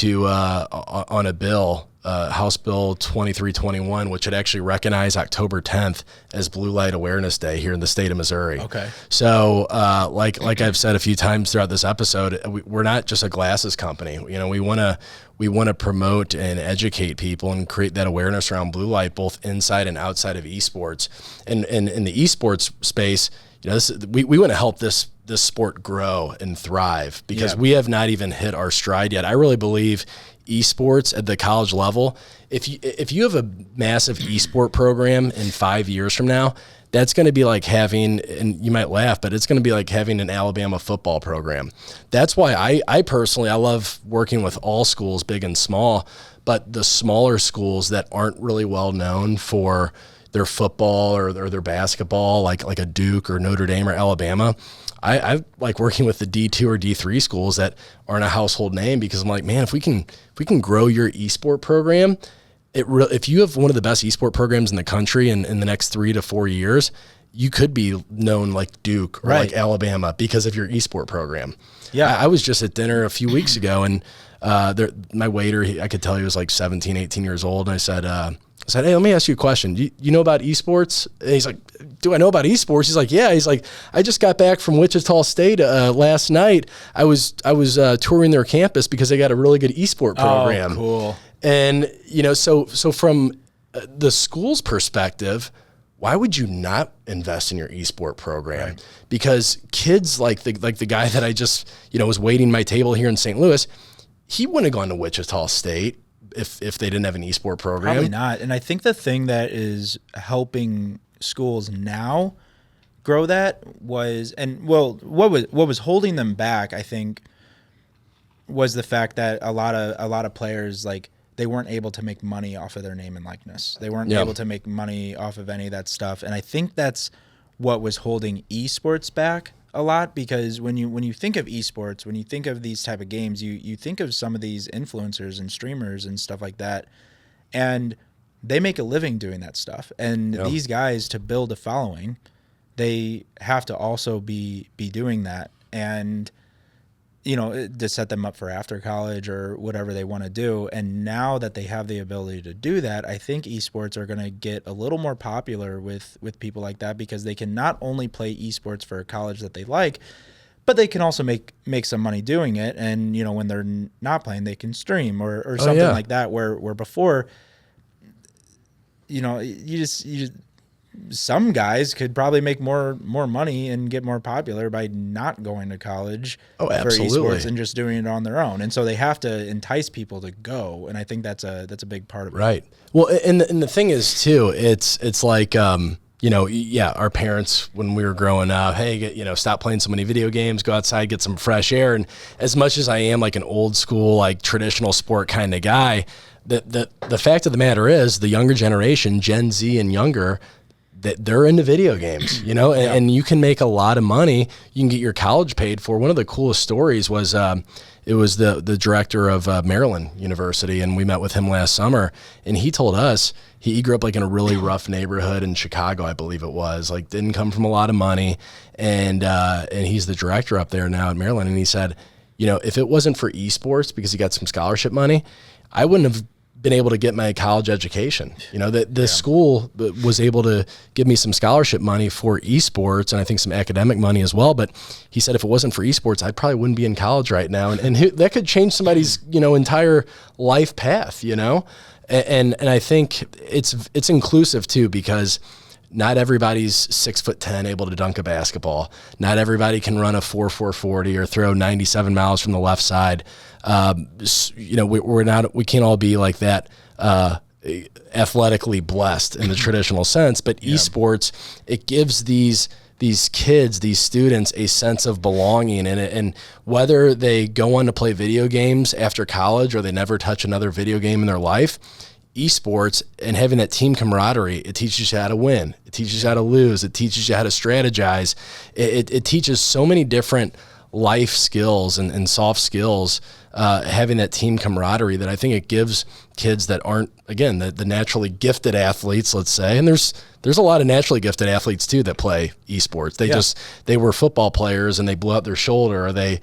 on a bill House Bill 2321, which would actually recognize October 10th as Blue Light Awareness Day here in the state of Missouri. Okay. So, like I've said a few times throughout this episode, we're not just a glasses company. You know, we want to promote and educate people and create that awareness around blue light, both inside and outside of esports. And in the esports space, you know, we want to help this sport grow and thrive, because we have not even hit our stride yet. I really believe esports at the college level, if you have a massive esport program in 5 years from now, that's going to be like having, and you might laugh, but it's going to be like having an Alabama football program. That's why I personally, I love working with all schools, big and small, but the smaller schools that aren't really well known for their football or their basketball, like a Duke or Notre Dame or Alabama, I like working with the D2 or D3 schools that aren't a household name, because I'm like, man, if we can grow your esport program, if you have one of the best esport programs in the country in the next 3 to 4 years, you could be known like Duke or like Alabama because of your esport program. Yeah. I was just at dinner a few weeks ago, and my waiter, I could tell he was like 17, 18 years old. And I said, hey, let me ask you a question. You know about esports? And he's like, do I know about esports? He's like, yeah. He's like, I just got back from Wichita State last night. I was touring their campus because they got a really good esport program. Oh, cool. And, you know, so from the school's perspective, why would you not invest in your esport program? Right. Because kids like the guy that I just, you know, was waiting my table here in St. Louis, he wouldn't have gone to Wichita State if they didn't have an esport program. Probably not. And I think the thing that is helping schools now grow that was, and well, what was holding them back, I think, was the fact that a lot of players, like, they weren't able to make money off of their name and likeness. They weren't able to make money off of any of that stuff. And I think that's what was holding esports back a lot, because when you think of esports, when you think of these type of games, you think of some of these influencers and streamers and stuff like that, and they make a living doing that stuff. And these guys, to build a following, they have to also be doing that, and you know, to set them up for after college or whatever they want to do. And now that they have the ability to do that, I think esports are going to get a little more popular with people like that, because they can not only play esports for a college that they like, but they can also make some money doing it. And, you know, when they're not playing, they can stream or something like that, where before, you know, you just some guys could probably make more money and get more popular by not going to college for esports and just doing it on their own. And so they have to entice people to go. And I think that's a big part of it. Right. Well, and the thing is too, it's like, you know, our parents, when we were growing up, hey, you know, stop playing so many video games, go outside, get some fresh air. And as much as I am like an old school, like traditional sport kind of guy, the fact of the matter is the younger generation, Gen Z and younger, that they're into video games, you know, and you can make a lot of money. You can get your college paid for. One of the coolest stories was it was the director of Maryland University, and we met with him last summer, and he told us he grew up like in a really rough neighborhood in Chicago, I believe it was, like didn't come from a lot of money, and he's the director up there now at Maryland, and he said, you know, if it wasn't for esports, because he got some scholarship money, I wouldn't have been able to get my college education. You know, that the school was able to give me some scholarship money for esports, and I think some academic money as well. But he said if it wasn't for esports, I probably wouldn't be in college right now. And that could change somebody's, you know, entire life path, you know? And I think it's inclusive too, because not everybody's 6'10", able to dunk a basketball. Not everybody can run a 4.40 or throw 97 miles from the left side. You know, we can't all be like that, athletically blessed in the traditional sense, but esports, it gives these kids, these students, a sense of belonging in it. And whether they go on to play video games after college or they never touch another video game in their life, esports and having that team camaraderie, it teaches you how to win. It teaches you how to lose. It teaches you how to strategize. It teaches so many different life skills and soft skills, having that team camaraderie that I think it gives kids that aren't, again, the naturally gifted athletes, let's say. And there's a lot of naturally gifted athletes too that play esports. They were football players and they blew out their shoulder, or they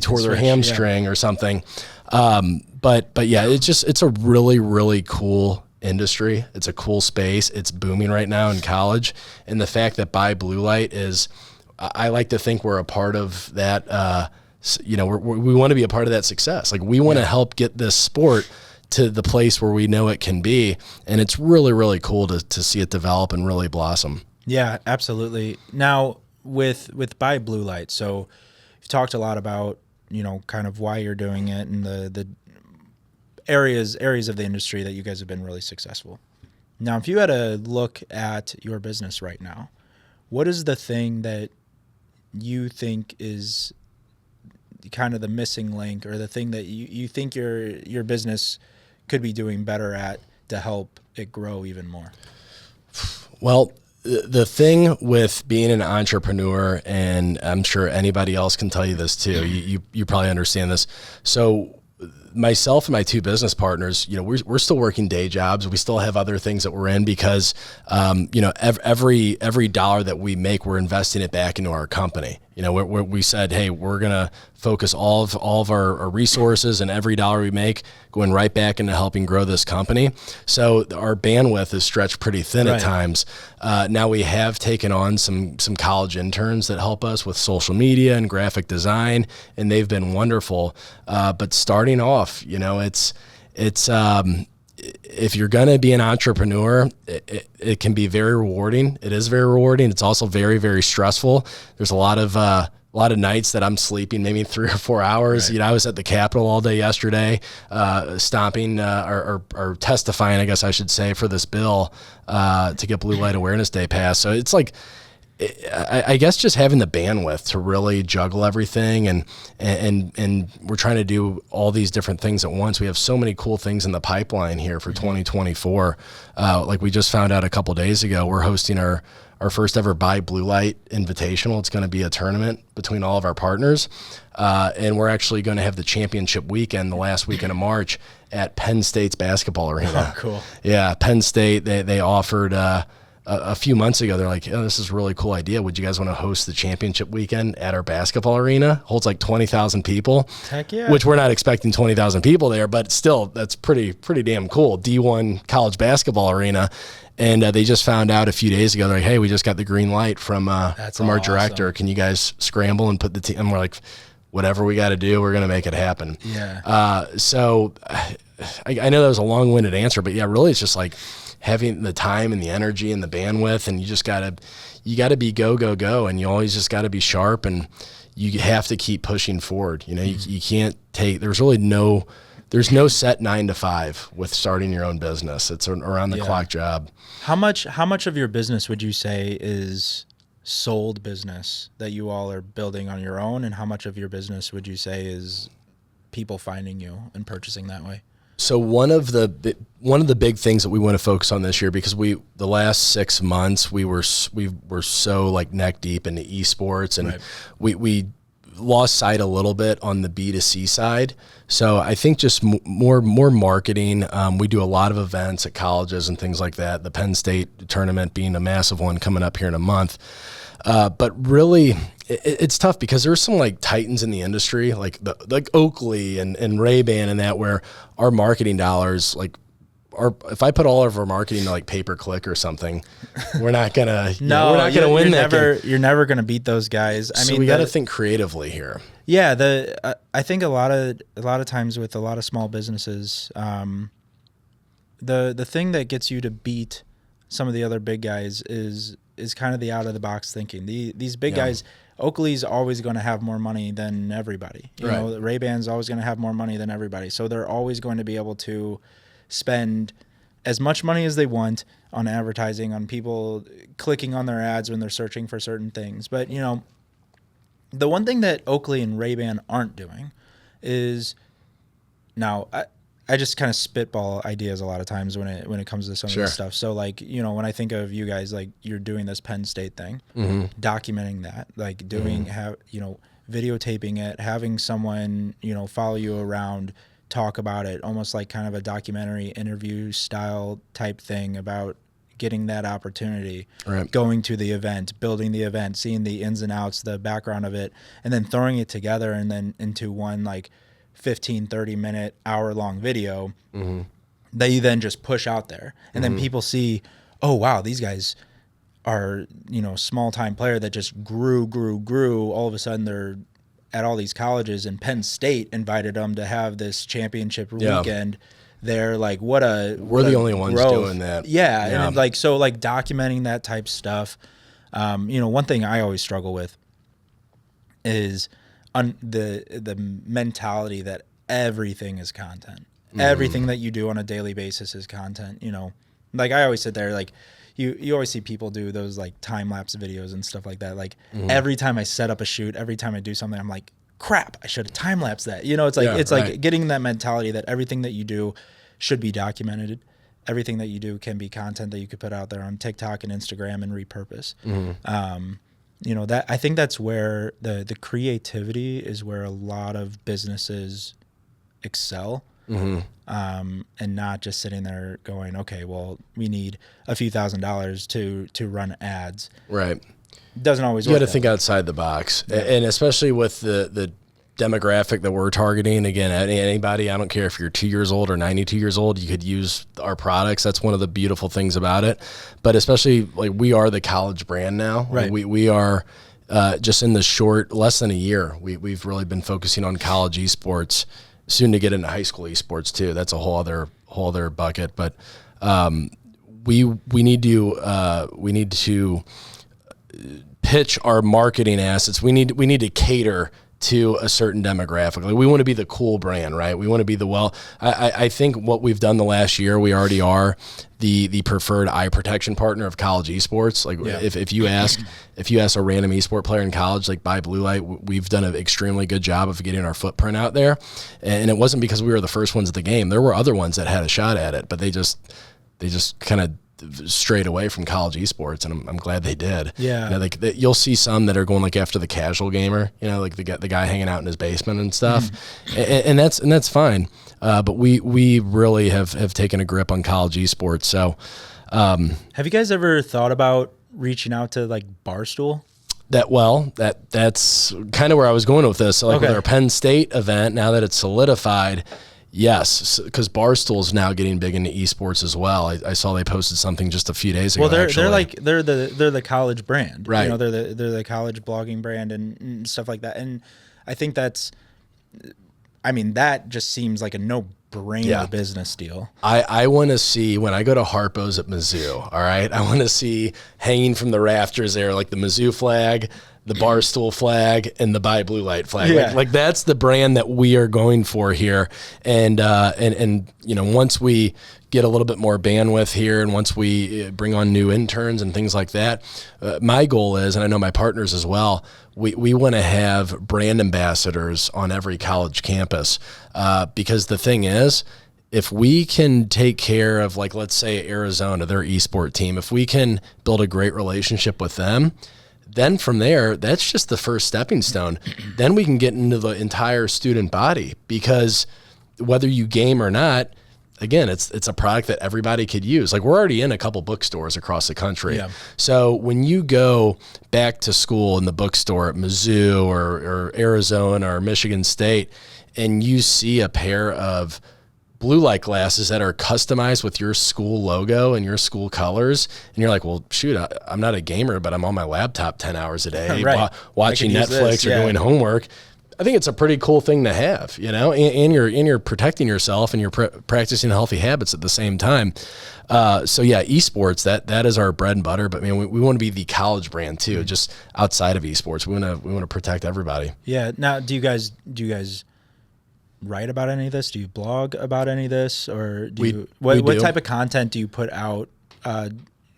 tore their hamstring or something. But yeah, it's a really, really cool industry. It's a cool space. It's booming right now in college. And the fact that Buy Blue Light is, I like to think we're a part of that. We want to be a part of that success. Like, we want to help get this sport to the place where we know it can be. And it's really, really cool to see it develop and really blossom. Yeah, absolutely. Now with Buy Blue Light, so you've talked a lot about, kind of why you're doing it and the areas of the industry that you guys have been really successful. Now, if you had a look at your business right now, what is the thing that you think is kind of the missing link, or the thing that you think your business could be doing better at to help it grow even more? Well, the thing with being an entrepreneur, and I'm sure anybody else can tell you this too, you probably understand this. So myself and my two business partners, we're still working day jobs. We still have other things that we're in because, every dollar that we make, we're investing it back into our company. We said, hey, we're going to focus all of our resources and every dollar we make going right back into helping grow this company. So our bandwidth is stretched pretty thin at times. Now we have taken on some college interns that help us with social media and graphic design, and they've been wonderful. But starting off, it's if you're going to be an entrepreneur, it can be very rewarding. It is very rewarding. It's also very, very stressful. There's a lot of nights that I'm sleeping maybe 3 or 4 hours. Right. I was at the Capitol all day yesterday, stomping or testifying, I guess I should say, for this bill to get Blue Light Awareness Day passed. So it's like, I guess just having the bandwidth to really juggle everything, and we're trying to do all these different things at once. We have so many cool things in the pipeline here for 2024. Like we just found out a couple days ago, we're hosting our first ever Buy Blue Light Invitational. It's going to be a tournament between all of our partners. And we're actually going to have the championship weekend, the last weekend of March, at Penn State's basketball arena. Oh, cool. Yeah, Penn State, they offered a few months ago, they're like, oh, this is a really cool idea. Would you guys want to host the championship weekend at our basketball arena? Holds like 20,000 people. Heck yeah. Which we're not expecting 20,000 people there, but still, that's pretty damn cool. D1 college basketball arena. And they just found out a few days ago, they're like, hey, we just got the green light from our director. Can you guys scramble and put the team? And we're like, whatever we got to do, we're going to make it happen. Yeah. So I know that was a long-winded answer, but yeah, really it's just like having the time and the energy and the bandwidth, and you gotta be go, and you always just gotta be sharp, and you have to keep pushing forward. You can't take, there's no set 9 to 5 with starting your own business. It's an around the clock job. How much of your business would you say is sold business that you all are building on your own, and how much of your business would you say is people finding you and purchasing that way? So one of the big things that we want to focus on this year, because the last 6 months we were so like neck deep into esports, and we lost sight a little bit on the B2C side. So I think just more marketing. We do a lot of events at colleges and things like that. The Penn State tournament being a massive one coming up here in a month. But really, it's tough because there's some like titans in the industry, like Oakley and Ray-Ban and that, where our marketing dollars, like, if I put all of our marketing to like pay-per-click or something, we're not gonna we're not gonna win that game. You're never gonna beat those guys. I mean, we got to think creatively here. Yeah, I think a lot of times with a lot of small businesses, the thing that gets you to beat some of the other big guys is kind of the out of the box thinking. These big guys, Oakley's always going to have more money than everybody. You know, Ray-Ban's always going to have more money than everybody. So they're always going to be able to spend as much money as they want on advertising, on people clicking on their ads when they're searching for certain things. But, the one thing that Oakley and Ray-Ban aren't doing is, now, I just kind of spitball ideas a lot of times when it comes to some of this stuff. So like, you know, when I think of you guys, like you're doing this Penn State thing, documenting that, like doing, videotaping it, having someone, you know, follow you around, talk about it, almost like kind of a documentary interview style type thing about getting that opportunity, going to the event, building the event, seeing the ins and outs, the background of it, and then throwing it together and then into one like 15, 30 minute, hour long video that you then just push out there. And then people see, oh, wow, these guys are, you know, small time player that just grew. All of a sudden they're at all these colleges, and Penn State invited them to have this championship weekend. They're like, we're the only ones doing that. Yeah. And like, so like documenting that type stuff. You know, one thing I always struggle with is the mentality that everything is content. Everything that you do on a daily basis is content. You know, like I always sit there, like you always see people do those like time lapse videos and stuff like that. Like every time I set up a shoot, every time I do something, I'm like, crap, I should have time lapsed that. You know, it's like like getting that mentality that everything that you do should be documented. Everything that you do can be content that you could put out there on TikTok and Instagram and repurpose. You know, that I think that's where the creativity is where a lot of businesses excel. And not just sitting there going, okay, well, we need a few $1,000s to run ads. Right. Doesn't always work. You got to think outside the box. And especially with the demographic that we're targeting. Again, anybody, I don't care if you're 2 years old or 92 years old, you could use our products. That's one of the beautiful things about it. But especially like we are the college brand now. Right. We are just in the less than a year, we've really been focusing on college esports, soon to get into high school esports too. That's a whole other bucket. But we need to pitch our marketing assets. We need to cater to a certain demographic. Like we want to be the cool brand, right? We want to be I think what we've done the last year, we already are the preferred eye protection partner of college esports. Like if you ask a random esport player in college, like buy blue light, we've done an extremely good job of getting our footprint out there. And it wasn't because we were the first ones at the game. There were other ones that had a shot at it, but they just kind of strayed away from college esports, and I'm glad they did. Yeah, you know, like you'll see some that are going like after the casual gamer, you know, like the guy hanging out in his basement and stuff, and that's fine. But we really have taken a grip on college esports. So, have you guys ever thought about reaching out to like Barstool? That's kind of where I was going with this. So like with our Penn State event, now that it's solidified. Yes, because Barstool's now getting big into esports as well. I saw they posted something just a few days ago. Well, they're the college brand, right? You know, they're the college blogging brand and stuff like that. And I think that just seems like a no-brainer business deal. I want to see when I go to Harpo's at Mizzou. All right, I want to see hanging from the rafters there, like the Mizzou flag, the Barstool flag, and the Buy Blue Light flag. Yeah. Like that's the brand that we are going for here. And you know, once we get a little bit more bandwidth here, and once we bring on new interns and things like that, my goal is, and I know my partners as well, we want to have brand ambassadors on every college campus, because the thing is, if we can take care of, like, let's say Arizona, their esport team, if we can build a great relationship with them, then from there, that's just the first stepping stone. Then we can get into the entire student body, because whether you game or not, again, it's a product that everybody could use. Like we're already in a couple bookstores across the country. Yeah. So when you go back to school in the bookstore at Mizzou or Arizona or Michigan State, and you see a pair of blue light glasses that are customized with your school logo and your school colors, and you're like, well, shoot, I'm not a gamer, but I'm on my laptop 10 hours a day watching Netflix or doing homework. I think it's a pretty cool thing to have, you know, and you're protecting yourself and you're practicing healthy habits at the same time. So yeah, esports, that is our bread and butter, but man, we want to be the college brand too, just outside of esports. We want to protect everybody. Yeah. Now, do you guys write about any of this? Do you blog about any of this, or what type of content do you put out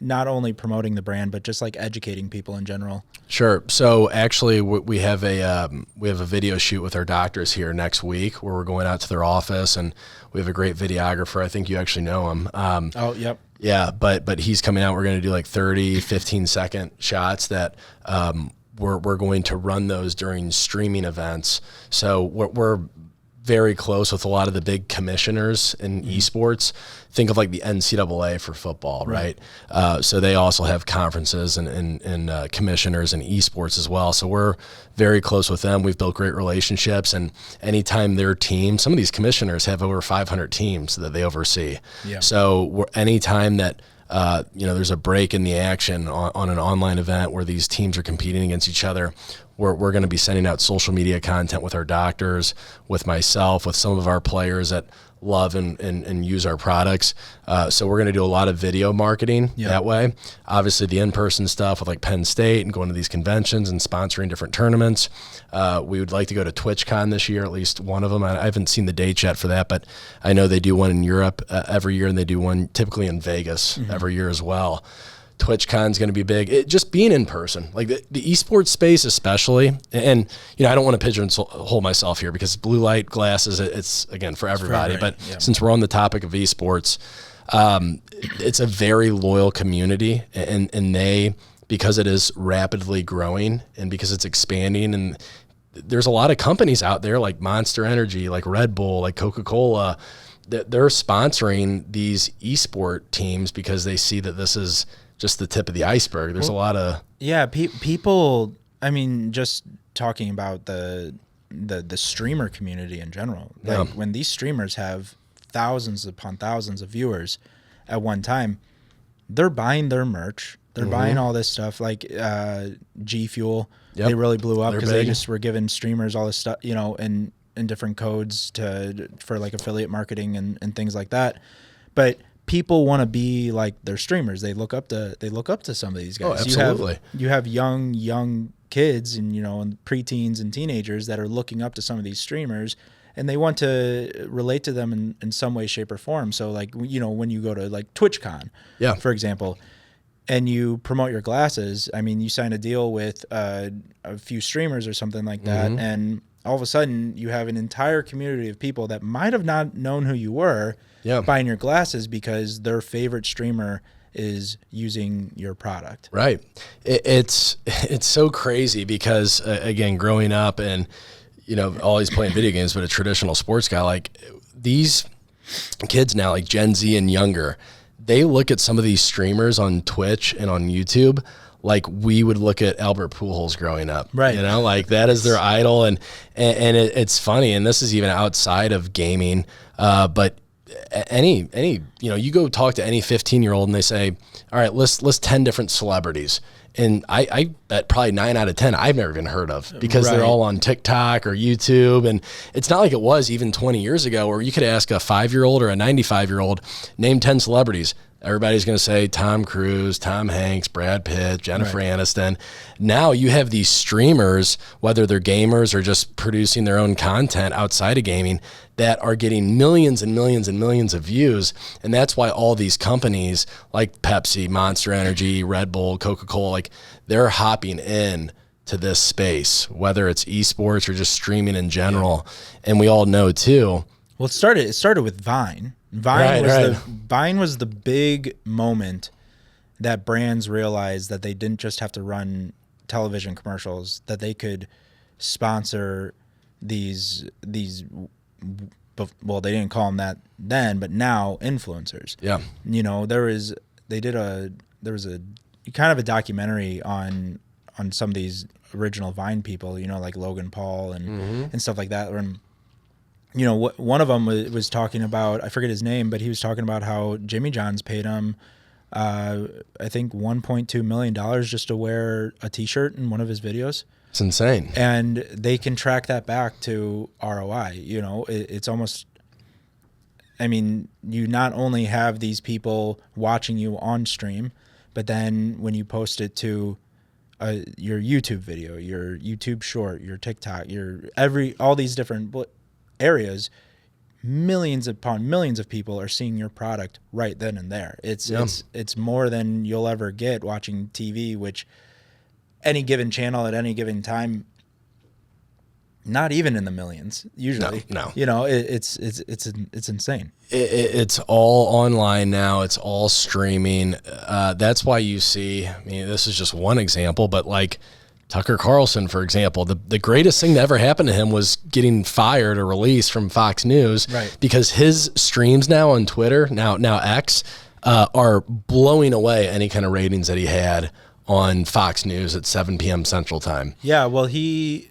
not only promoting the brand, but just like educating people in general? Sure. So actually, we have a video shoot with our doctors here next week where we're going out to their office, and we have a great videographer. I think you actually know him. Oh, yep. Yeah, but he's coming out. We're going to do like 30, 15-second shots that we're going to run those during streaming events. So we're very close with a lot of the big commissioners in esports. Think of like the NCAA for football, right? So they also have conferences and commissioners in esports as well. So we're very close with them. We've built great relationships, and anytime their team, some of these commissioners have over 500 teams that they oversee. Yeah. So anytime that there's a break in the action on an online event where these teams are competing against each other, we're going to be sending out social media content with our doctors, with myself, with some of our players that love and use our products. So we're going to do a lot of video marketing that way. Obviously the in-person stuff with like Penn State and going to these conventions and sponsoring different tournaments. We would like to go to TwitchCon this year, at least one of them. I haven't seen the dates yet for that, but I know they do one in Europe every year, and they do one typically in Vegas every year as well. TwitchCon is going to be big. Just being in person, like the esports space especially, and I don't want to pigeonhole myself here because blue light glasses, it's again for everybody. But since we're on the topic of esports, it's a very loyal community, and they, because it is rapidly growing and because it's expanding, and there's a lot of companies out there like Monster Energy, like Red Bull, like Coca-Cola, that they're sponsoring these esport teams because they see that this is just the tip of the iceberg. There's a lot of people. I mean, just talking about the streamer community in general. Like when these streamers have thousands upon thousands of viewers at one time, they're buying their merch. They're buying all this stuff. Like G Fuel, they really blew up because they just were giving streamers all this stuff, and different codes for like affiliate marketing and things like that. But people want to be like their streamers. They look up to some of these guys. Oh, absolutely. You have young kids and and preteens and teenagers that are looking up to some of these streamers, and they want to relate to them in some way, shape, or form. So like when you go to like TwitchCon, for example, and you promote your glasses, I mean, you sign a deal with a few streamers or something like that, and all of a sudden you have an entire community of people that might have not known who you were buying your glasses because their favorite streamer is using your product. Right. It's so crazy because again, growing up and always playing video games, but a traditional sports guy, like these kids now, like Gen Z and younger, they look at some of these streamers on Twitch and on YouTube like we would look at Albert Pujols growing up, right? Like that is their idol, and it's funny. And this is even outside of gaming, but any you go talk to any 15-year-old and they say, all right, list 10 different celebrities, and I bet probably 9 out of 10 I've never even heard of because they're all on TikTok or YouTube. And it's not like it was even 20 years ago where you could ask a 5-year-old or a 95-year-old, name 10 celebrities. Everybody's going to say Tom Cruise, Tom Hanks, Brad Pitt, Jennifer Aniston. Now you have these streamers, whether they're gamers or just producing their own content outside of gaming, that are getting millions and millions and millions of views. And that's why all these companies like Pepsi, Monster Energy, Red Bull, Coca-Cola, like they're hopping in to this space, whether it's esports or just streaming in general. And we all know too. Well, it started with Vine. Vine was the big moment that brands realized that they didn't just have to run television commercials, that they could sponsor these well, they didn't call them that then, but now influencers. Yeah. There was a kind of a documentary on some of these original Vine people, like Logan Paul and stuff like that. When one of them was talking about, I forget his name, but he was talking about how Jimmy John's paid him, I think $1.2 million just to wear a T-shirt in one of his videos. It's insane. And they can track that back to ROI. It's almost, I mean, you not only have these people watching you on stream, but then when you post it to your YouTube video, your YouTube short, your TikTok, all these different areas, millions upon millions of people are seeing your product right then and there. It's more than you'll ever get watching TV, which any given channel at any given time, not even in the millions usually. No. You know, it's insane. It's all online now. It's all streaming. That's why you see, I mean, this is just one example, but like Tucker Carlson, for example, the greatest thing that ever happened to him was getting fired or released from Fox News, right? Because his streams now on Twitter, now X, are blowing away any kind of ratings that he had on Fox News at 7 p.m. Central Time. Yeah, well, he's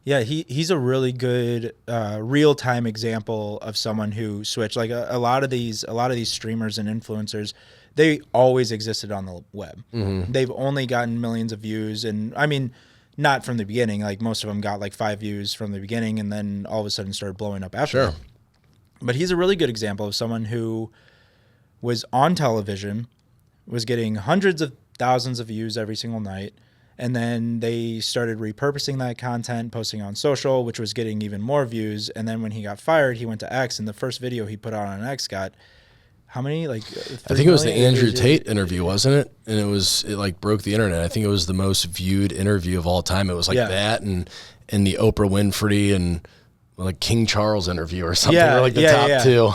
a really good real time example of someone who switched. Like a lot of these streamers and influencers, they always existed on the web. Mm-hmm. They've only gotten millions of views, and I mean, not from the beginning. Like most of them got like 5 views from the beginning, and then all of a sudden started blowing up after. Sure. But he's a really good example of someone who was on television, was getting hundreds of thousands of views every single night. And then they started repurposing that content, posting on social, which was getting even more views. And then when he got fired, he went to X, and the first video he put out on X got how many? Like, I think it was the Andrew Tate interview, wasn't it? And it like broke the internet. I think it was the most viewed interview of all time. It was like that and the Oprah Winfrey and like King Charles interview or something. Or like the top two.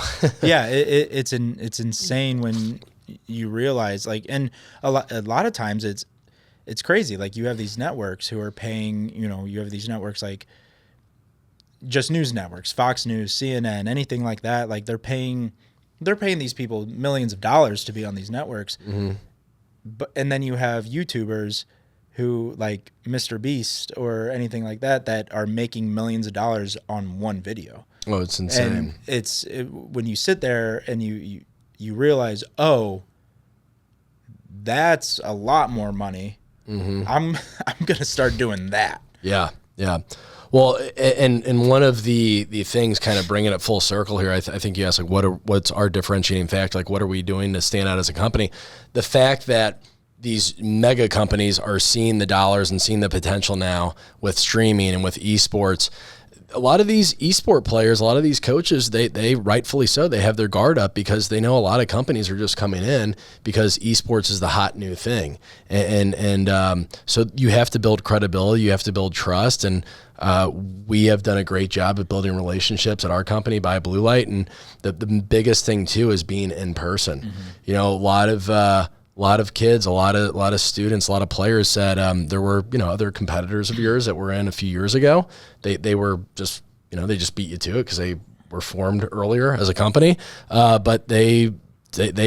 Yeah, it's insane when you realize, like, and a lot of times it's crazy. Like, you have these networks who are paying, you have these networks like just news networks, Fox News, CNN, anything like that. Like, they're paying these people millions of dollars to be on these networks. Mm-hmm. And then you have YouTubers who, like Mr. Beast or anything like that are making millions of dollars on one video. Oh, it's insane. And when you sit there and you realize, oh, that's a lot more money. Mm-hmm. I'm going to start doing that. Yeah. Yeah. Well, and one of the things, kind of bringing it full circle here, I think you asked, like, what's our differentiating factor? Like, what are we doing to stand out as a company? The fact that these mega companies are seeing the dollars and seeing the potential now with streaming and with esports. A lot of these esport players, a lot of these coaches, they rightfully so, they have their guard up because they know a lot of companies are just coming in because esports is the hot new thing. And so you have to build credibility, you have to build trust, and we have done a great job of building relationships at our company by Blue Light. And the biggest thing too is being in person. Mm-hmm. A lot of kids, a lot of students, a lot of players said there were other competitors of yours that were in a few years ago. They were just they just beat you to it because they were formed earlier as a company, but they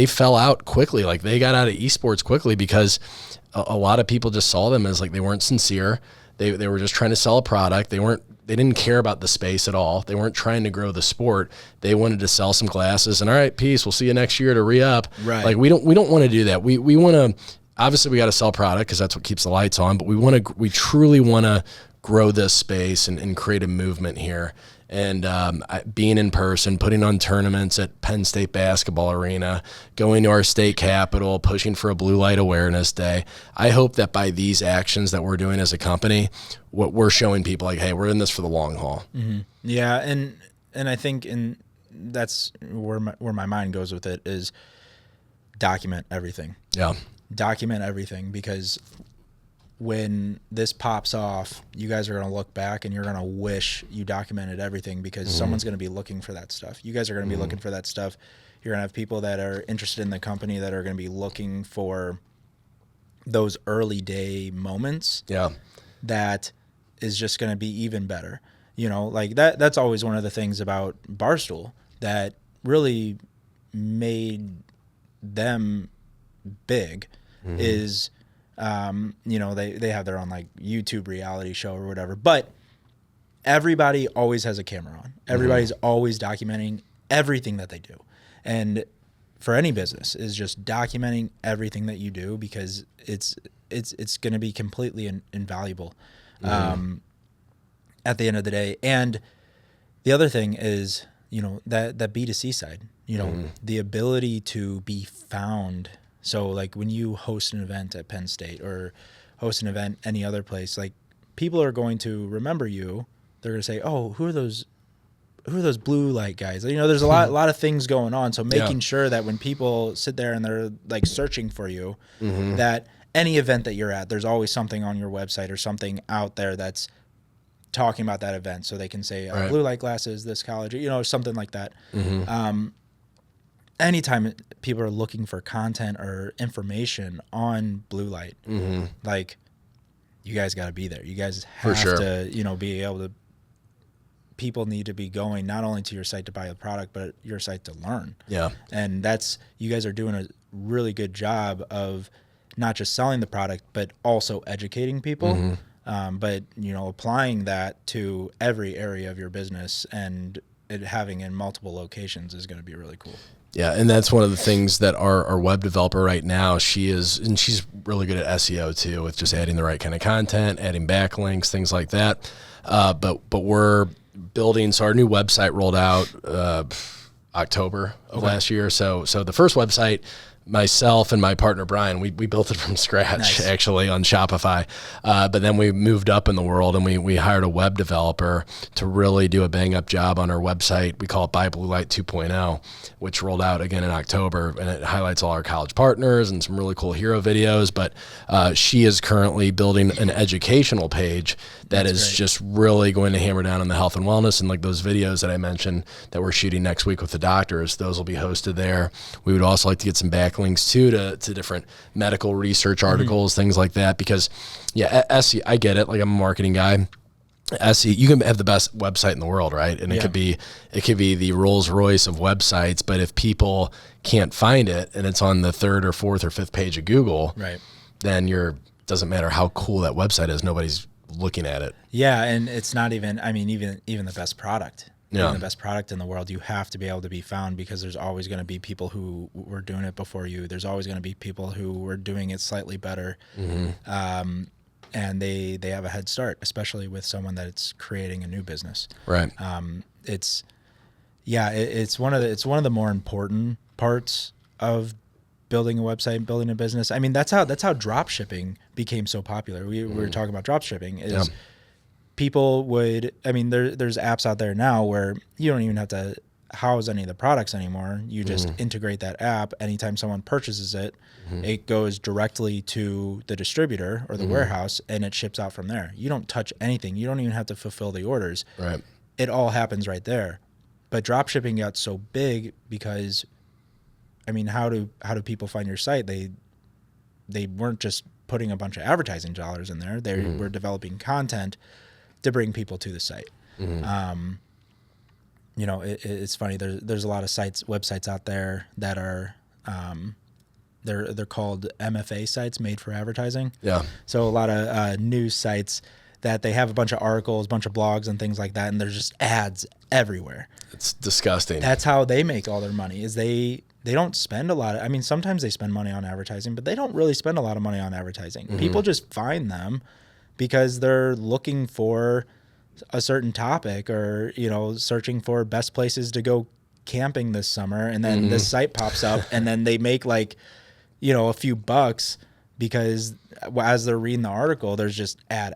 fell out quickly. Like, they got out of esports quickly because a lot of people just saw them as like they weren't sincere. They were just trying to sell a product. They didn't care about the space at all. They weren't trying to grow the sport. They wanted to sell some glasses and, all right, peace, we'll see you next year to re-up. Right. Like, we don't want to do that. We want to, obviously we got to sell product because that's what keeps the lights on, but we truly want to grow this space and create a movement here. And being in person, putting on tournaments at Penn State Basketball Arena, going to our state capitol, pushing for a Blue Light Awareness Day. I hope that by these actions that we're doing as a company, what we're showing people, like, hey, we're in this for the long haul. Mm-hmm. Yeah, and I think that's where my mind goes with it is document everything. Yeah, document everything, because when this pops off, you guys are going to look back and you're going to wish you documented everything, because mm-hmm. someone's going to be looking for that stuff. You guys are going to be looking for that stuff. You're going to have people that are interested in the company that are going to be looking for those early day moments. Yeah. That is just going to be even better. Like that's always one of the things about Barstool that really made them big mm-hmm. is, they have their own like YouTube reality show or whatever, but everybody always has a camera on. Everybody's mm-hmm. always documenting everything that they do. And for any business is just documenting everything that you do, because it's going to be completely invaluable at the end of the day. And the other thing is, that B2C side, mm-hmm. the ability to be found. So like when you host an event at Penn State or host an event any other place, like people are going to remember you. They're going to say, oh, who are those blue light guys? You know, there's a lot of things going on. So making sure that when people sit there and they're like searching for you, that any event that you're at, there's always something on your website or something out there that's talking about that event. So they can say blue light glasses, this college, you know, something like that. Anytime people are looking for content or information on blue light, like you guys got to be there. You guys have to, you know, be able to, people need to be going not only to your site to buy a product, but your site to learn. Yeah. And you guys are doing a really good job of not just selling the product, but also educating people. But, you know, applying that to every area of your business and it having in multiple locations is going to be really cool. Yeah, and that's one of the things that our web developer right now, she's really good at SEO too, with just adding the right kind of content, adding backlinks, things like that. But we're building, so our new website rolled out October of last year. So the first website, myself and my partner Brian, we built it from scratch actually on Shopify, but then we moved up in the world and we hired a web developer to really do a bang up job on our website. We call it Buy Blue Light 2.0, which rolled out again in October, and it highlights all our college partners and some really cool hero videos. But she is currently building an educational page that is great. Just really going to hammer down on the health and wellness, and like those videos that I mentioned that we're shooting next week with the doctors, those will be hosted there. We would also like to get some backlinks too to different medical research articles, things like that, because SEO, I get it, like I'm a marketing guy. SEO, you can have the best website in the world, right? And it could be the Rolls Royce of websites, but if people can't find it and it's on the third or fourth or fifth page of Google, then doesn't matter how cool that website is, nobody's looking at it. Yeah, and it's not even, I mean, even the best product. Even the best product in the world, you have to be able to be found, because there's always going to be people who were doing it before you. There's always going to be people who were doing it slightly better. And they have a head start, especially with someone that's creating a new business. Right. It's one of the more important parts of building a website, building a business. I mean, that's how drop shipping became so popular. We were talking about drop shipping people would, I mean, there's apps out there now where you don't even have to house any of the products anymore. You just integrate that app. Anytime someone purchases it, it goes directly to the distributor or the warehouse, and it ships out from there. You don't touch anything. You don't even have to fulfill the orders. Right. It all happens right there. But drop shipping got so big because, I mean, how do people find your site? They weren't just putting a bunch of advertising dollars in there. They were developing content to bring people to the site. You know, it's funny. There's a lot of websites out there that are, they're called MFA sites, made for advertising. Yeah. So a lot of news sites that they have a bunch of articles, a bunch of blogs and things like that, and there's just ads everywhere. It's disgusting. That's how they make all their money. Is they don't spend a lot of, I mean, sometimes they spend money on advertising, but they don't really spend a lot of money on advertising. People just find them because they're looking for a certain topic, or, you know, searching for best places to go camping this summer. And then this site pops up and then they make like, you know, a few bucks because as they're reading the article, there's just ad.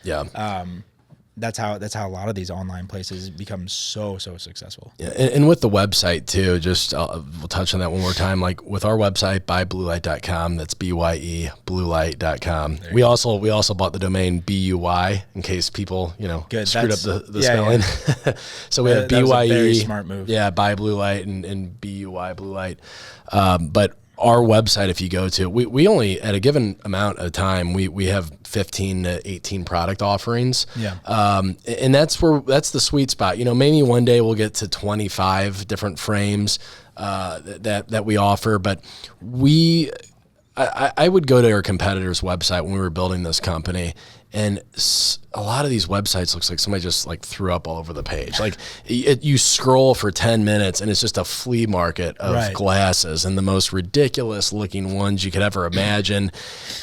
Yeah. That's how a lot of these online places become so successful. Yeah, and with the website too, just we'll touch on that one more time. Like with our website, buybluelight.com, that's BYE, bluelight.com. We also bought the domain BUY in case people, you know, screwed up the spelling. So we have BYE. That was a very smart move. Yeah, Buy Blue Light and BUY, Blue Light. But our website, if you go to, we only, at a given amount of time, we have 15 to 18 product offerings. Yeah. And that's the sweet spot. You know, maybe one day we'll get to 25 different frames that we offer, but I would go to our competitor's website when we were building this company, and a lot of these websites looks like somebody just like threw up all over the page. Like you scroll for 10 minutes and it's just a flea market of glasses and the most ridiculous looking ones you could ever imagine.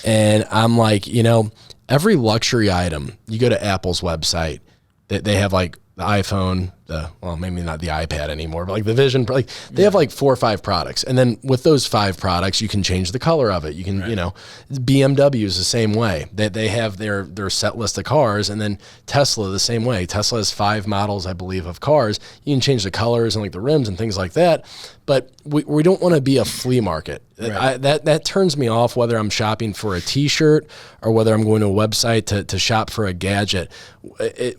And I'm like, you know, every luxury item, you go to Apple's website, they have like the iPhone, well, maybe not the iPad anymore, but like the Vision, like they have like 4 or 5 products. And then with those 5 products, you can change the color of it. You can, you know, BMW is the same way. They have their set list of cars, and then Tesla the same way. Tesla has 5 models, I believe, of cars. You can change the colors and like the rims and things like that. But we don't want to be a flea market. Right. That turns me off, whether I'm shopping for a T-shirt or whether I'm going to a website to shop for a gadget.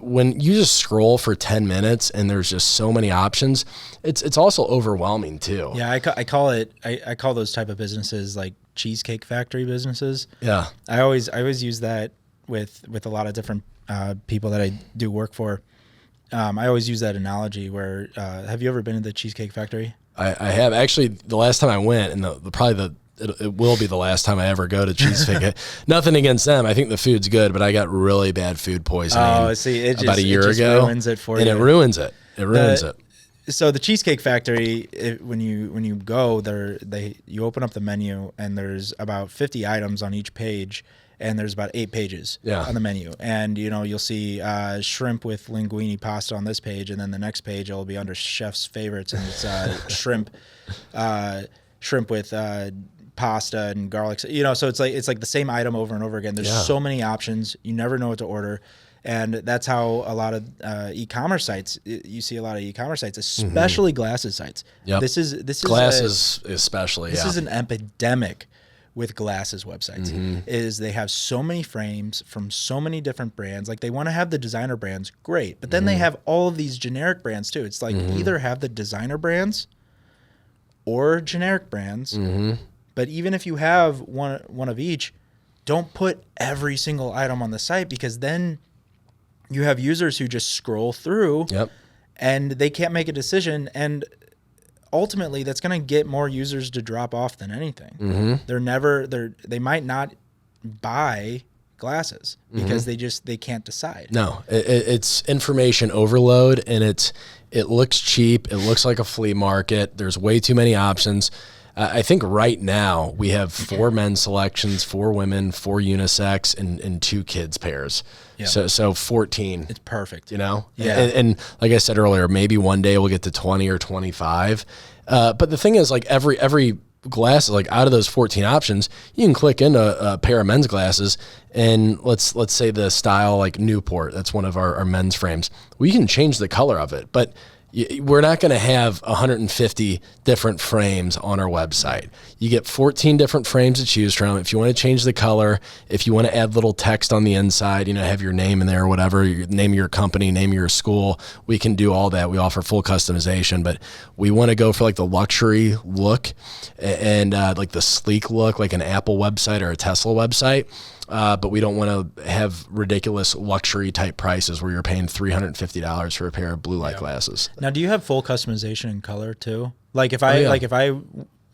When you just scroll for 10 minutes and there's just so many options, it's also overwhelming too. Yeah, I call those type of businesses like Cheesecake Factory businesses. Yeah, I always use that with a lot of different people that I do work for. I always use that analogy where have you ever been to the Cheesecake Factory? I have. Actually, the last time I went, and it will be the last time I ever go to Cheesecake. Nothing against them. I think the food's good, but I got really bad food poisoning about a year ago. Ruins it for you. And it ruins it. It ruins it. So the Cheesecake Factory, when you go there, you open up the menu and there's about 50 items on each page. And there's about 8 pages on the menu. And, you know, you'll see shrimp with linguine pasta on this page. And then the next page, it'll be under chef's favorites. And it's shrimp with pasta and garlic. You know, so it's like the same item over and over again. There's so many options. You never know what to order. And that's how a lot of e-commerce sites, you see a lot of e-commerce sites, especially glasses sites. Yep. This is glasses especially. This is an epidemic with glasses websites. Is they have so many frames from so many different brands. Like they want to have the designer brands, great, but then they have all of these generic brands too. It's like either have the designer brands or generic brands. But even if you have one of each, don't put every single item on the site, because then you have users who just scroll through and they can't make a decision, and ultimately that's going to get more users to drop off than anything. They might not buy glasses because they can't decide. No, it's information overload, and it looks cheap. It looks like a flea market. There's way too many options. I think right now we have 4 men's selections, 4 women, 4 unisex, and 2 kids pairs. Yeah. So 14. It's perfect. You know? Yeah. And like I said earlier, maybe one day we'll get to 20 or 25. But the thing is, like every glass, like out of those 14 options, you can click into a pair of men's glasses, and let's say the style like Newport, that's one of our men's frames. We can change the color of it, but we're not going to have 150 different frames on our website. You get 14 different frames to choose from. If you want to change the color, if you want to add little text on the inside, you know, have your name in there or whatever, name of your company, name of your school, we can do all that. We offer full customization, but we want to go for like the luxury look and like the sleek look, like an Apple website or a Tesla website. But we don't want to have ridiculous luxury type prices where you're paying $350 for a pair of blue light glasses. Now, do you have full customization in color too? Like if I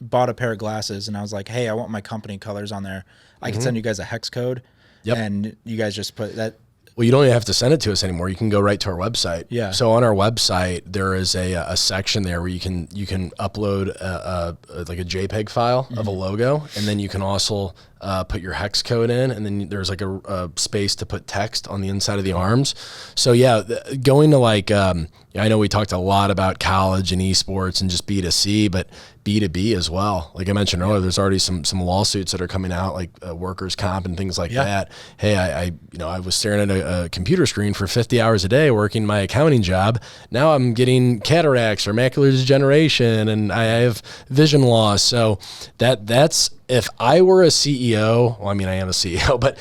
bought a pair of glasses and I was like, hey, I want my company colors on there, I can send you guys a hex code, and you guys just put that. Well, you don't even have to send it to us anymore. You can go right to our website. Yeah. So on our website, there is a section there where you can upload like a JPEG file of a logo, and then you can also put your hex code in, and then there's like a space to put text on the inside of the arms. So yeah, going to like I know we talked a lot about college and esports and just B2C, but B2B as well. Like I mentioned earlier, there's already some lawsuits that are coming out, like workers' comp and things like that. Hey, I was staring at a computer screen for 50 hours a day working my accounting job. Now I'm getting cataracts or macular degeneration, and I have vision loss. So that's if I were a CEO, well, I mean, I am a CEO, but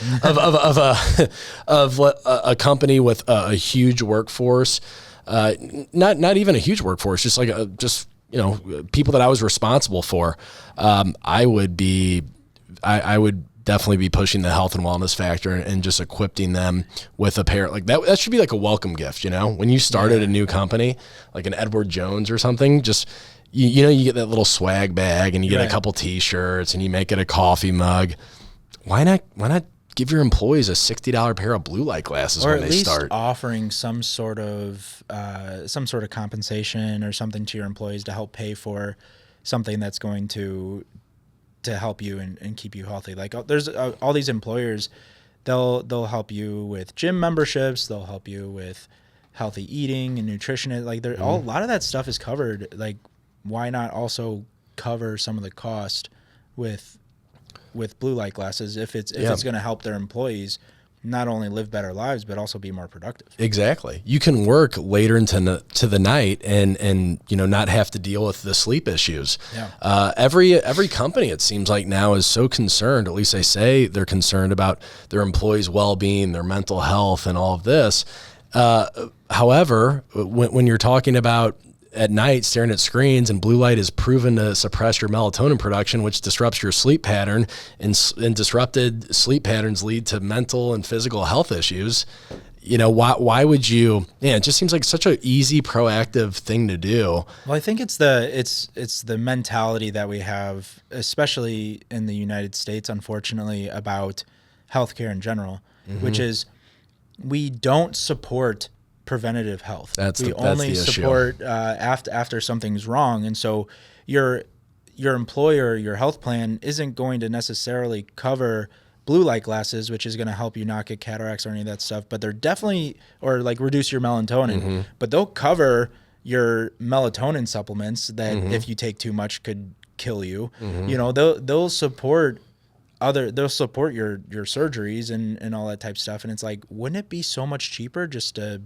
of a company with a huge workforce, not even a huge workforce, just like people that I was responsible for, I would definitely be pushing the health and wellness factor and just equipping them with a pair like that. That should be like a welcome gift, you know, when you started a new company, like an Edward Jones or something, just, you know, you get that little swag bag and you get a couple t-shirts and you make it a coffee mug. Why not give your employees a $60 pair of blue light glasses when they start? Or at least offering some sort of compensation or something to your employees to help pay for something that's going to help you and keep you healthy. Like there's all these employers, they'll help you with gym memberships, they'll help you with healthy eating and nutrition. Like a lot of that stuff is covered. Like, why not also cover some of the cost with blue light glasses if it's going to help their employees not only live better lives but also be more productive? Exactly. You can work later into the night and not have to deal with the sleep issues. Yeah. Every company, it seems like now, is so concerned, at least they say they're concerned about their employees' well-being, their mental health, and all of this. However, when you're talking about at night staring at screens, and blue light is proven to suppress your melatonin production, which disrupts your sleep pattern, and disrupted sleep patterns lead to mental and physical health issues. Why would you? Yeah, it just seems like such an easy, proactive thing to do. Well, I think it's the mentality that we have, especially in the United States, unfortunately, about healthcare in general, which is we don't support preventative health. We only support after something's wrong, and so your employer, your health plan isn't going to necessarily cover blue light glasses, which is going to help you not get cataracts or any of that stuff. But they're definitely, or like reduce your melatonin. But they'll cover your melatonin supplements that if you take too much could kill you. They'll support they'll support your surgeries and all that type of stuff. And it's like, wouldn't it be so much cheaper just to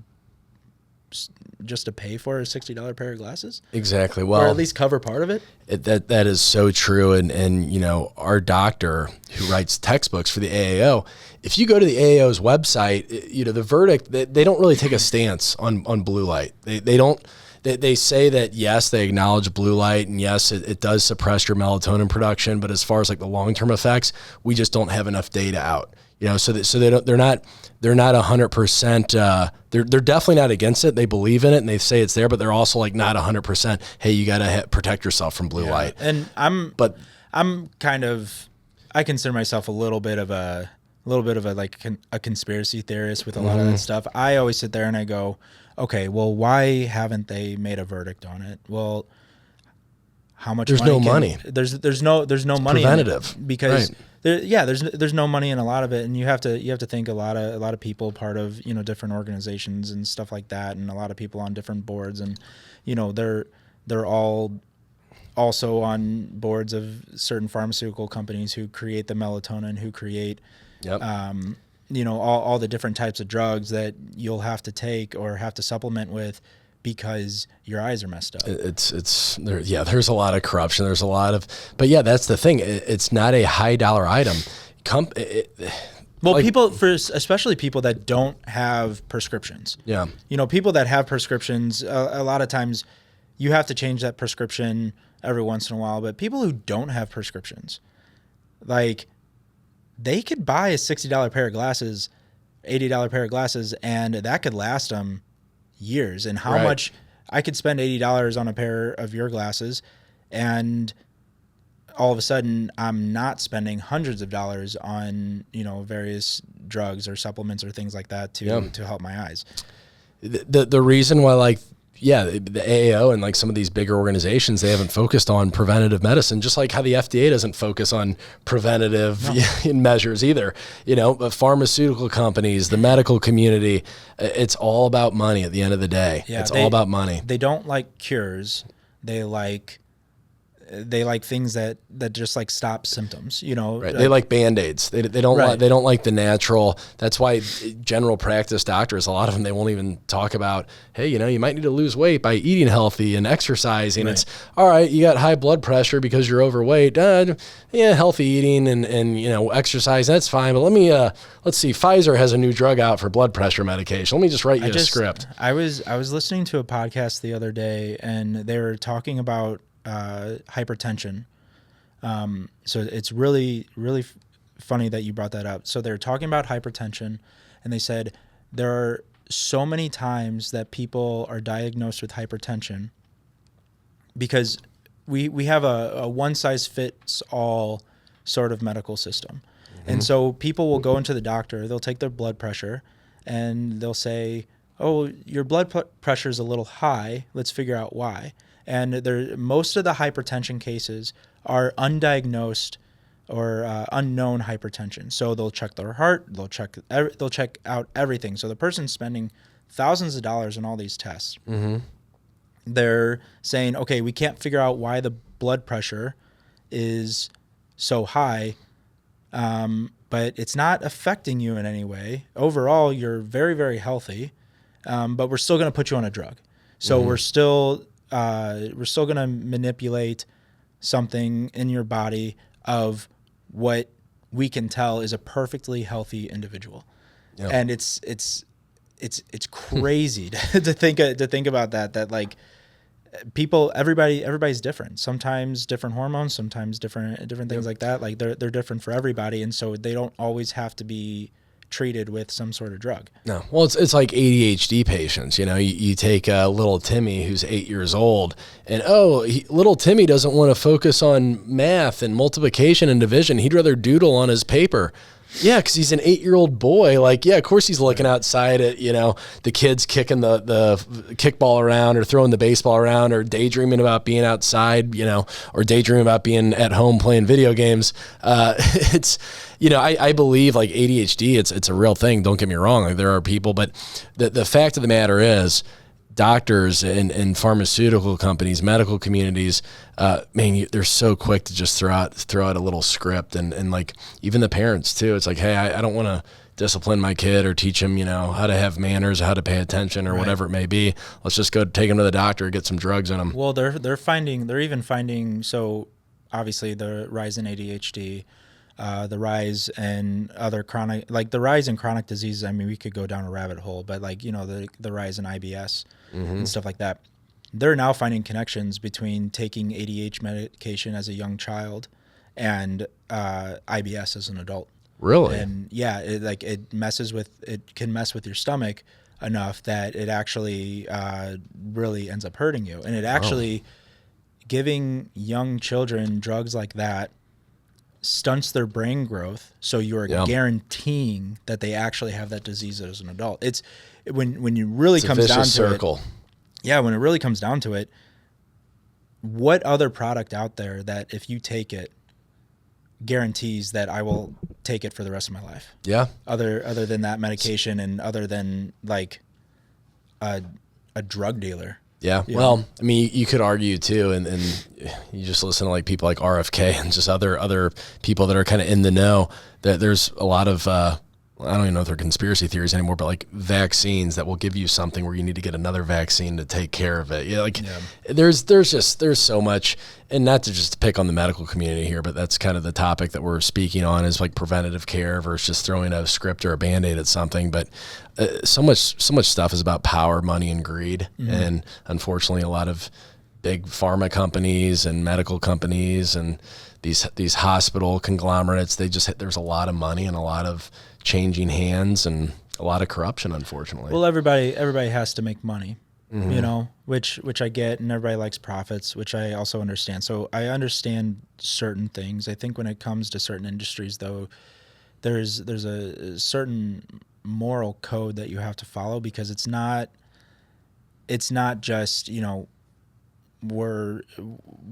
pay for a $60 pair of glasses? Exactly. Well, or at least cover part of it. That is so true. And our doctor who writes textbooks for the AAO, if you go to the AAO's website, the verdict, they don't really take a stance on blue light. They don't. They say that, yes, they acknowledge blue light, and yes, it does suppress your melatonin production, but as far as like the long-term effects, we just don't have enough data out. So they're not 100%. They're definitely not against it. They believe in it and they say it's there, but they're also like not 100%. Hey, you got to protect yourself from blue light. And I consider myself a little bit of a conspiracy theorist with a lot of that stuff. I always sit there and I go, okay, well, why haven't they made a verdict on it? Well, how much? There's no money. There's no money. Preventative, because right. There's no money in a lot of it, and you have to think a lot of people part of different organizations and stuff like that, and a lot of people on different boards, and they're all also on boards of certain pharmaceutical companies who create the melatonin, who create all the different types of drugs that you'll have to take or have to supplement with because your eyes are messed up. There's a lot of corruption. There's a lot of, but yeah, that's the thing. It's not a high dollar item. Especially people that don't have prescriptions. Yeah. People that have prescriptions, a lot of times you have to change that prescription every once in a while, but people who don't have prescriptions, like, they could buy a $60 pair of glasses, $80 pair of glasses, and that could last them years. And how much I could spend $80 on a pair of your glasses, and all of a sudden I'm not spending hundreds of dollars on various drugs or supplements or things like that to help my eyes. The reason why the AAO and like some of these bigger organizations, they haven't focused on preventative medicine, just like how the FDA doesn't focus on preventative measures either. But pharmaceutical companies, the medical community, it's all about money at the end of the day. Yeah, it's all about money. They don't like cures. They like things that just like stop symptoms, Right. They like Band-Aids. They don't like the natural. That's why general practice doctors, a lot of them, they won't even talk about, hey, you might need to lose weight by eating healthy and exercising. Right. It's all right. You got high blood pressure because you're overweight. Healthy eating and exercise, that's fine. But let's see. Pfizer has a new drug out for blood pressure medication. Let me just write you a script. I was listening to a podcast the other day, and they were talking about hypertension. So it's really, really funny that you brought that up. So they're talking about hypertension, and they said there are so many times that people are diagnosed with hypertension because we have a one size fits all sort of medical system. And so people will go into the doctor, they'll take their blood pressure, and they'll say, oh, your blood pressure is a little high. Let's figure out why. And most of the hypertension cases are undiagnosed or unknown hypertension. So they'll check their heart, they'll check out everything. So the person's spending thousands of dollars on all these tests. Mm-hmm. They're saying, okay, we can't figure out why the blood pressure is so high, but it's not affecting you in any way. Overall, you're very, very healthy, but we're still going to put you on a drug. So we're still going to manipulate something in your body of what we can tell is a perfectly healthy individual. Yep. And it's crazy to think about that like people, everybody's different. Sometimes different hormones, sometimes different things like that. Like they're different for everybody, and so they don't always have to be treated with some sort of drug. No. Well, it's like ADHD patients. You know, you take little Timmy who's 8 years old, and little Timmy doesn't want to focus on math and multiplication and division. He'd rather doodle on his paper. Yeah, because he's an 8-year-old boy. Like, yeah, of course he's looking outside at, the kids kicking the kickball around or throwing the baseball around or daydreaming about being outside, or daydreaming about being at home playing video games. It's, I believe like ADHD, it's a real thing. Don't get me wrong. Like there are people, but the fact of the matter is, doctors and pharmaceutical companies, medical communities, they're so quick to just throw out a little script, and like even the parents too. It's like, hey, I don't want to discipline my kid or teach him, how to have manners, or how to pay attention, or whatever it may be. Let's just go take him to the doctor, get some drugs in him. Well, they're even finding. So obviously the rise in ADHD. The rise in other chronic, like the rise in chronic diseases. I mean, we could go down a rabbit hole, but like, the rise in IBS and stuff like that. They're now finding connections between taking ADHD medication as a young child and IBS as an adult. Really? And yeah, it can mess with your stomach enough that it actually really ends up hurting you. And it actually giving young children drugs like that stunts their brain growth, so you're guaranteeing that they actually have that disease as an adult. It's when you really comes down to circle. When it really comes down to it, what other product out there that if you take it guarantees that I will take it for the rest of my life? Yeah. Other than that medication, and other than like a drug dealer. Yeah. Well, I mean, you could argue too, and you just listen to like people like RFK and just other people that are kind of in the know, that there's a lot of, I don't even know if they're conspiracy theories anymore, but like vaccines that will give you something where you need to get another vaccine to take care of it. There's so much, and not to just pick on the medical community here, but that's kind of the topic that we're speaking on, is like preventative care versus just throwing a script or a Band-Aid at something. But so much stuff is about power, money, and greed. And unfortunately, a lot of big pharma companies and medical companies and these hospital conglomerates, there's a lot of money and a lot of changing hands and a lot of corruption, unfortunately. Well, everybody has to make money, which I get, and everybody likes profits, which I also understand. So I understand certain things. I think when it comes to certain industries, though, there's a certain moral code that you have to follow, because it's not just,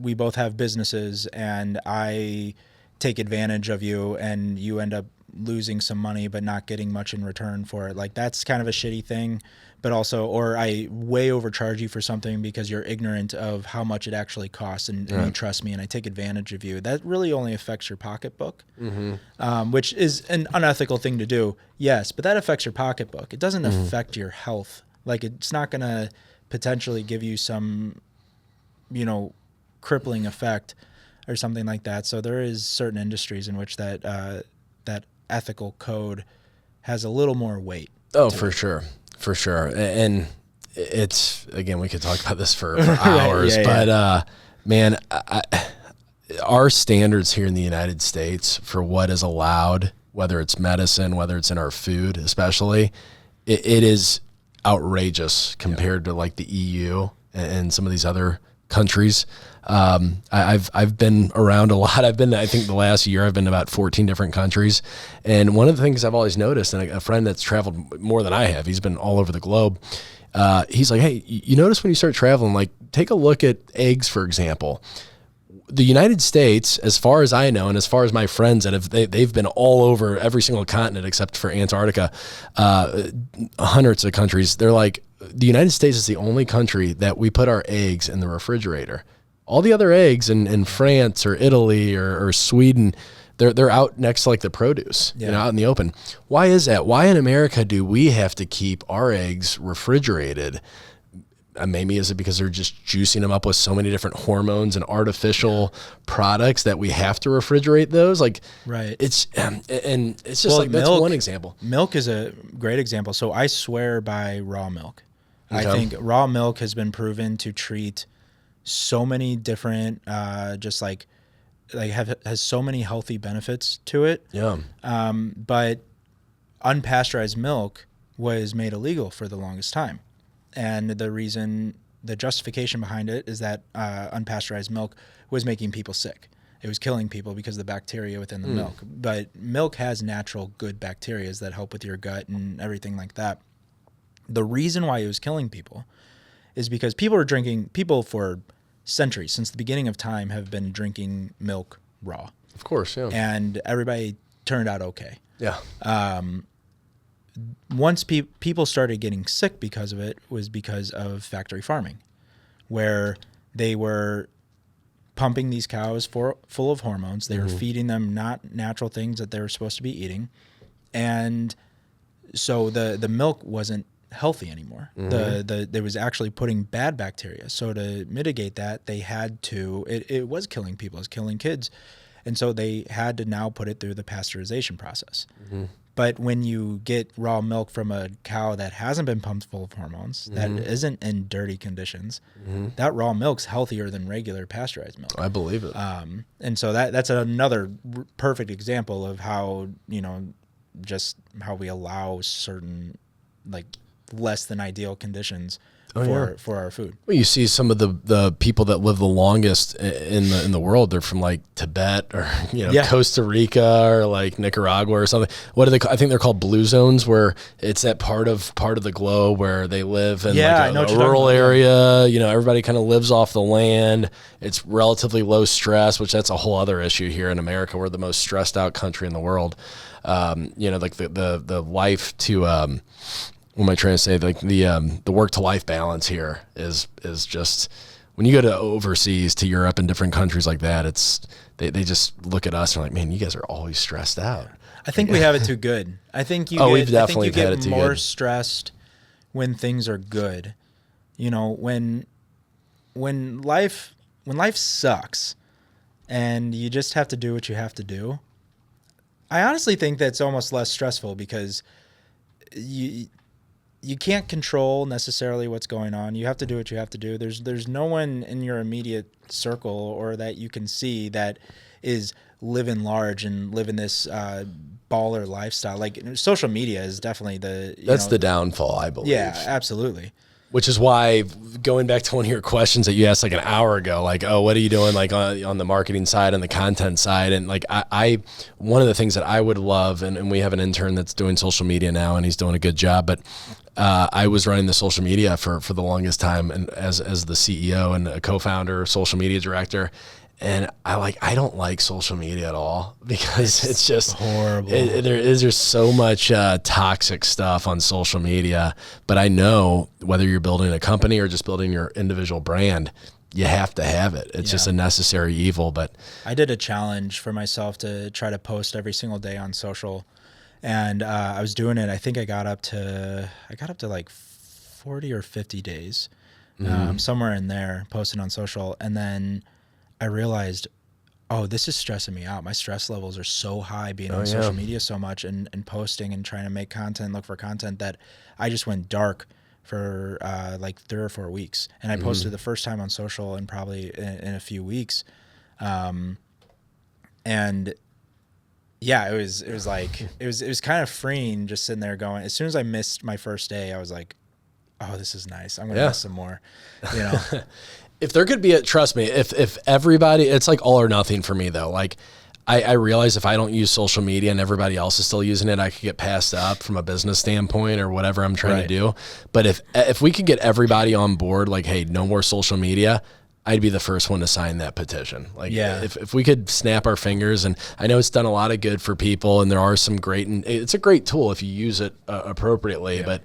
we both have businesses and I take advantage of you and you end up losing some money but not getting much in return for it. Like, that's kind of a shitty thing. But also, or I way overcharge you for something because you're ignorant of how much it actually costs, and you trust me and I take advantage of you. That really only affects your pocketbook, which is an unethical thing to do. Yes, but that affects your pocketbook. It doesn't affect your health. Like, it's not going to potentially give you some, crippling effect or something like that. So there is certain industries in which that ethical code has a little more weight. Oh, for sure. For sure. And it's, again, we could talk about this for hours, but man, our standards here in the United States for what is allowed, whether it's medicine, whether it's in our food, especially, it is outrageous compared to like the EU and some of these other countries. I've been around a lot. I think the last year I've been to about 14 different countries. And one of the things I've always noticed, and a friend that's traveled more than I have, he's been all over the globe. He's like, hey, you notice when you start traveling, like take a look at eggs, for example. the United States, as far as I know, and as far as my friends that they've been all over every single continent except for Antarctica, hundreds of countries. They're like, the United States is the only country that we put our eggs in the refrigerator. All the other eggs in France or Italy or Sweden, they're out next to like the produce, out in the open. Why is that? Why in America do we have to keep our eggs refrigerated? Maybe is it because they're just juicing them up with so many different hormones and artificial products that we have to refrigerate those? Like, right. It's and it's just like, that's one example. Milk is a great example. So I swear by raw milk. Okay. I think raw milk has been proven to treat so many different, has so many healthy benefits to it. Yeah. But unpasteurized milk was made illegal for the longest time. And the justification behind it is that unpasteurized milk was making people sick. It was killing people because of the bacteria within the milk. But milk has natural good bacteria that help with your gut and everything like that. The reason why it was killing people is because people for centuries, since the beginning of time, have been drinking milk raw. Of course, yeah. And everybody turned out okay. Yeah. Once people started getting sick because of it was because of factory farming, where they were pumping these cows full of hormones. They were feeding them not natural things that they were supposed to be eating. And so the milk wasn't healthy anymore. There was actually putting bad bacteria. So to mitigate that, they had to, it was killing people, it was killing kids. And so they had to now put it through the pasteurization process. But when you get raw milk from a cow that hasn't been pumped full of hormones, that isn't in dirty conditions, that raw milk's healthier than regular pasteurized milk. I believe it. And so that's another perfect example of how, just how we allow certain like less than ideal conditions for our food. Well, you see some of the people that live the longest in the world, they're from like Tibet or Costa Rica or like Nicaragua or something. What are they? I think they're called blue zones, where it's that part of the globe where they live in like a rural area. Everybody kind of lives off the land. It's relatively low stress, which that's a whole other issue here in America. We're the most stressed out country in the world. Like the life to what am I trying to say? Like the work to life balance here is just, when you go to overseas, to Europe and different countries like that, it's they just look at us and are like, man, you guys are always stressed out. I think we have it too good. I think we've definitely get had it too more good. Stressed when things are good. When life sucks and you just have to do what you have to do. I honestly think that's almost less stressful, because you can't control necessarily what's going on. You have to do what you have to do. There's no one in your immediate circle or that you can see that is living large and living this baller lifestyle. Like, social media is definitely the downfall, I believe. Yeah, absolutely. Which is why, going back to one of your questions that you asked like an hour ago, like, oh, what are you doing like on the marketing side and the content side? And like, I one of the things that I would love, and we have an intern that's doing social media now, and he's doing a good job, but I was running the social media for the longest time, and as the CEO and a co-founder, social media director. And I don't like social media at all, because it's just horrible. There's so much toxic stuff on social media. But I know whether you're building a company or just building your individual brand, you have to have it. It's just a necessary evil. But I did a challenge for myself to try to post every single day on social, and I was doing it. I think I got up to like 40 or 50 days, somewhere in there, posting on social, and then I realized, oh, this is stressing me out. My stress levels are so high being on social media so much and posting and trying to make content, look for content, that I just went dark for like 3 or 4 weeks. And I posted the first time on social in probably in a few weeks. And yeah, it was kind of freeing, just sitting there going, as soon as I missed my first day, I was like, oh, this is nice. I'm going to miss some more, If there could be trust me, if everybody, it's like all or nothing for me though. Like I realize if I don't use social media and everybody else is still using it, I could get passed up from a business standpoint or whatever I'm trying to do. But if we could get everybody on board, like, hey, no more social media, I'd be the first one to sign that petition. Like, if we could snap our fingers, and I know it's done a lot of good for people, and there are some great, and it's a great tool if you use it appropriately, but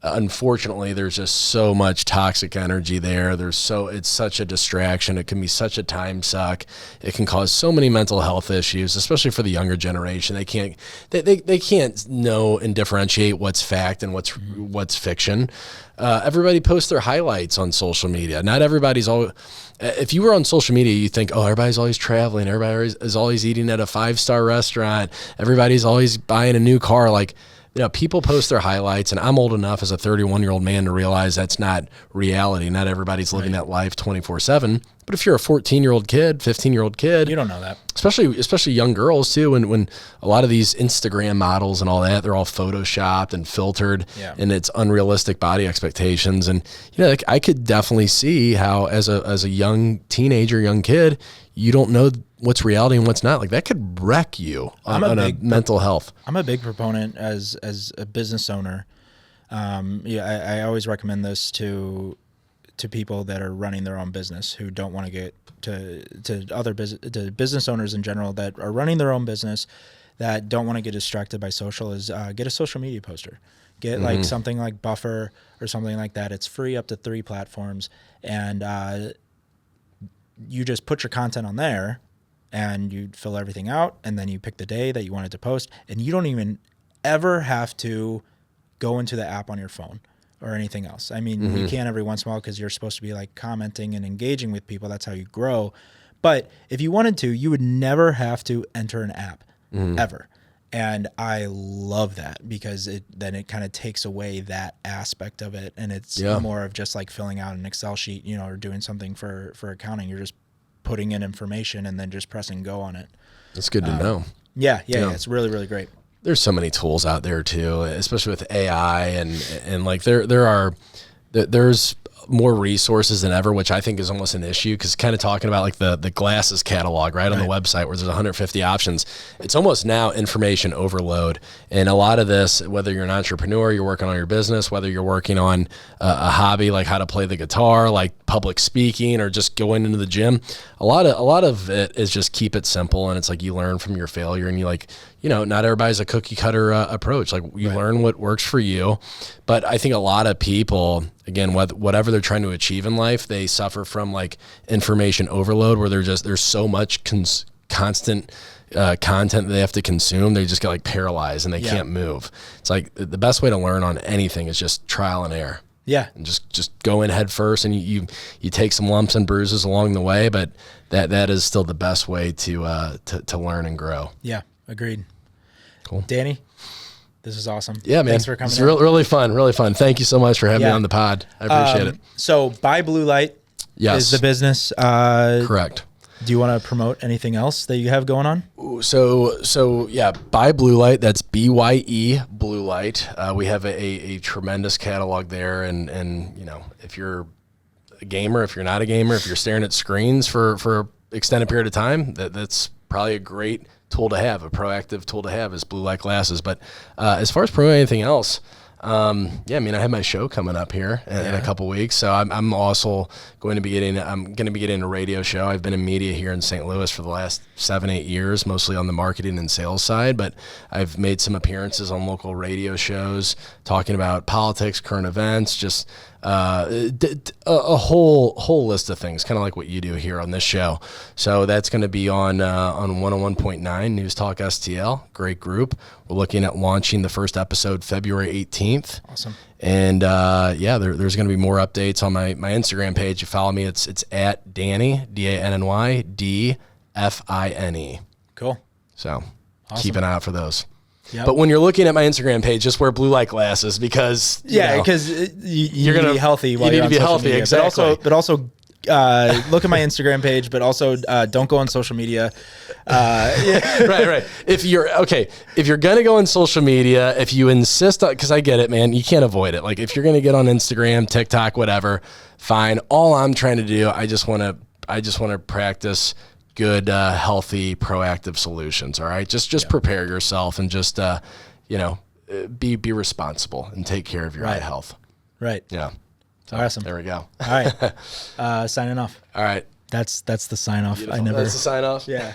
unfortunately, there's just so much toxic energy there. It's such a distraction. It can be such a time suck. It can cause so many mental health issues, especially for the younger generation. They can't know and differentiate what's fact and what's fiction. Everybody posts their highlights on social media. Not everybody's all. If you were on social media, you think, oh, everybody's always traveling. Everybody is always eating at a 5-star restaurant. Everybody's always buying a new car. Like, people post their highlights, and I'm old enough as a 31-year-old man to realize that's not reality. Not everybody's living that life 24/7. But if you're a 14-year-old kid, 15-year-old kid, you don't know that. Especially young girls too. When a lot of these Instagram models and all that, they're all photoshopped and filtered, and it's unrealistic body expectations. And like, I could definitely see how as a young teenager, young kid, you don't know what's reality and what's not. Like, that could wreck you on a mental health. I'm a big proponent as a business owner. I always recommend this to people that are running their own business, who don't want to get to business owners in general that are running their own business, that don't want to get distracted by social, is get a social media poster. Get like something like Buffer or something like that. It's free up to 3 platforms, and you just put your content on there, and you fill everything out, and then you pick the day that you want it to post, and you don't even ever have to go into the app on your phone or anything else. I mean, you can every once in a while because you're supposed to be like commenting and engaging with people. That's how you grow. But if you wanted to, you would never have to enter an app ever. And I love that, because then it kind of takes away that aspect of it. And it's more of just like filling out an Excel sheet, or doing something for accounting. You're just putting in information and then just pressing go on it. That's good to know. Yeah. It's really, really great. There's so many tools out there too, especially with AI and like there's more resources than ever, which I think is almost an issue, because kind of talking about like the glasses catalog on the website where there's 150 options, it's almost now information overload. And a lot of this, whether you're an entrepreneur, you're working on your business, whether you're working on a hobby like how to play the guitar, like public speaking, or just going into the gym, a lot of it is just keep it simple. And it's like, you learn from your failure, and you like, not everybody's a cookie cutter approach. Like, you learn what works for you. But I think a lot of people, again, whatever they're trying to achieve in life, they suffer from like information overload, where there's so much constant content that they have to consume. They just get like paralyzed and they can't move. It's like the best way to learn on anything is just trial and error. Yeah. And just go in head first, and you take some lumps and bruises along the way, but that is still the best way to learn and grow. Yeah. Agreed. Cool. Danny, this is awesome. Yeah, man. Thanks for coming. It's really fun. Really fun. Thank you so much for having me on the pod. I appreciate it. So, Buy Blue Light is the business. Correct. Do you want to promote anything else that you have going on? So yeah, Buy Blue Light. That's BYE Blue Light. We have a tremendous catalog there, and if you're a gamer, if you're not a gamer, if you're staring at screens for an extended period of time, that's probably a great tool to have, a proactive tool to have, is blue light glasses. But as far as promoting anything else, I have my show coming up here in a couple weeks. So I'm also going to be getting a radio show. I've been in media here in St. Louis for the last 7-8 years, mostly on the marketing and sales side, but I've made some appearances on local radio shows talking about politics, current events, just a whole list of things, kind of like what you do here on this show. So that's going to be on 101.9 News Talk STL. Great group. We're looking at launching the first episode February 18th. Awesome. And there's going to be more updates on my Instagram page. You follow me, it's at Danny, DANNY DFINE. Cool. So keep an eye out for those. Yep. But when you're looking at my Instagram page, just wear blue light glasses, because because you're going to be healthy. While you need to be healthy, media. Exactly. But also look at my Instagram page. But also don't go on social media. Right. If you're going to go on social media, if you insist on, because I get it, man, you can't avoid it. Like, if you're going to get on Instagram, TikTok, whatever, fine. All I'm trying to do, I just want to practice good, healthy, proactive solutions. All right. Just prepare yourself, and just, be responsible and take care of your eye health. Right. Yeah. So, awesome. There we go. All right. Signing off. All right. That's the sign off. Beautiful. That's the sign off. Yeah.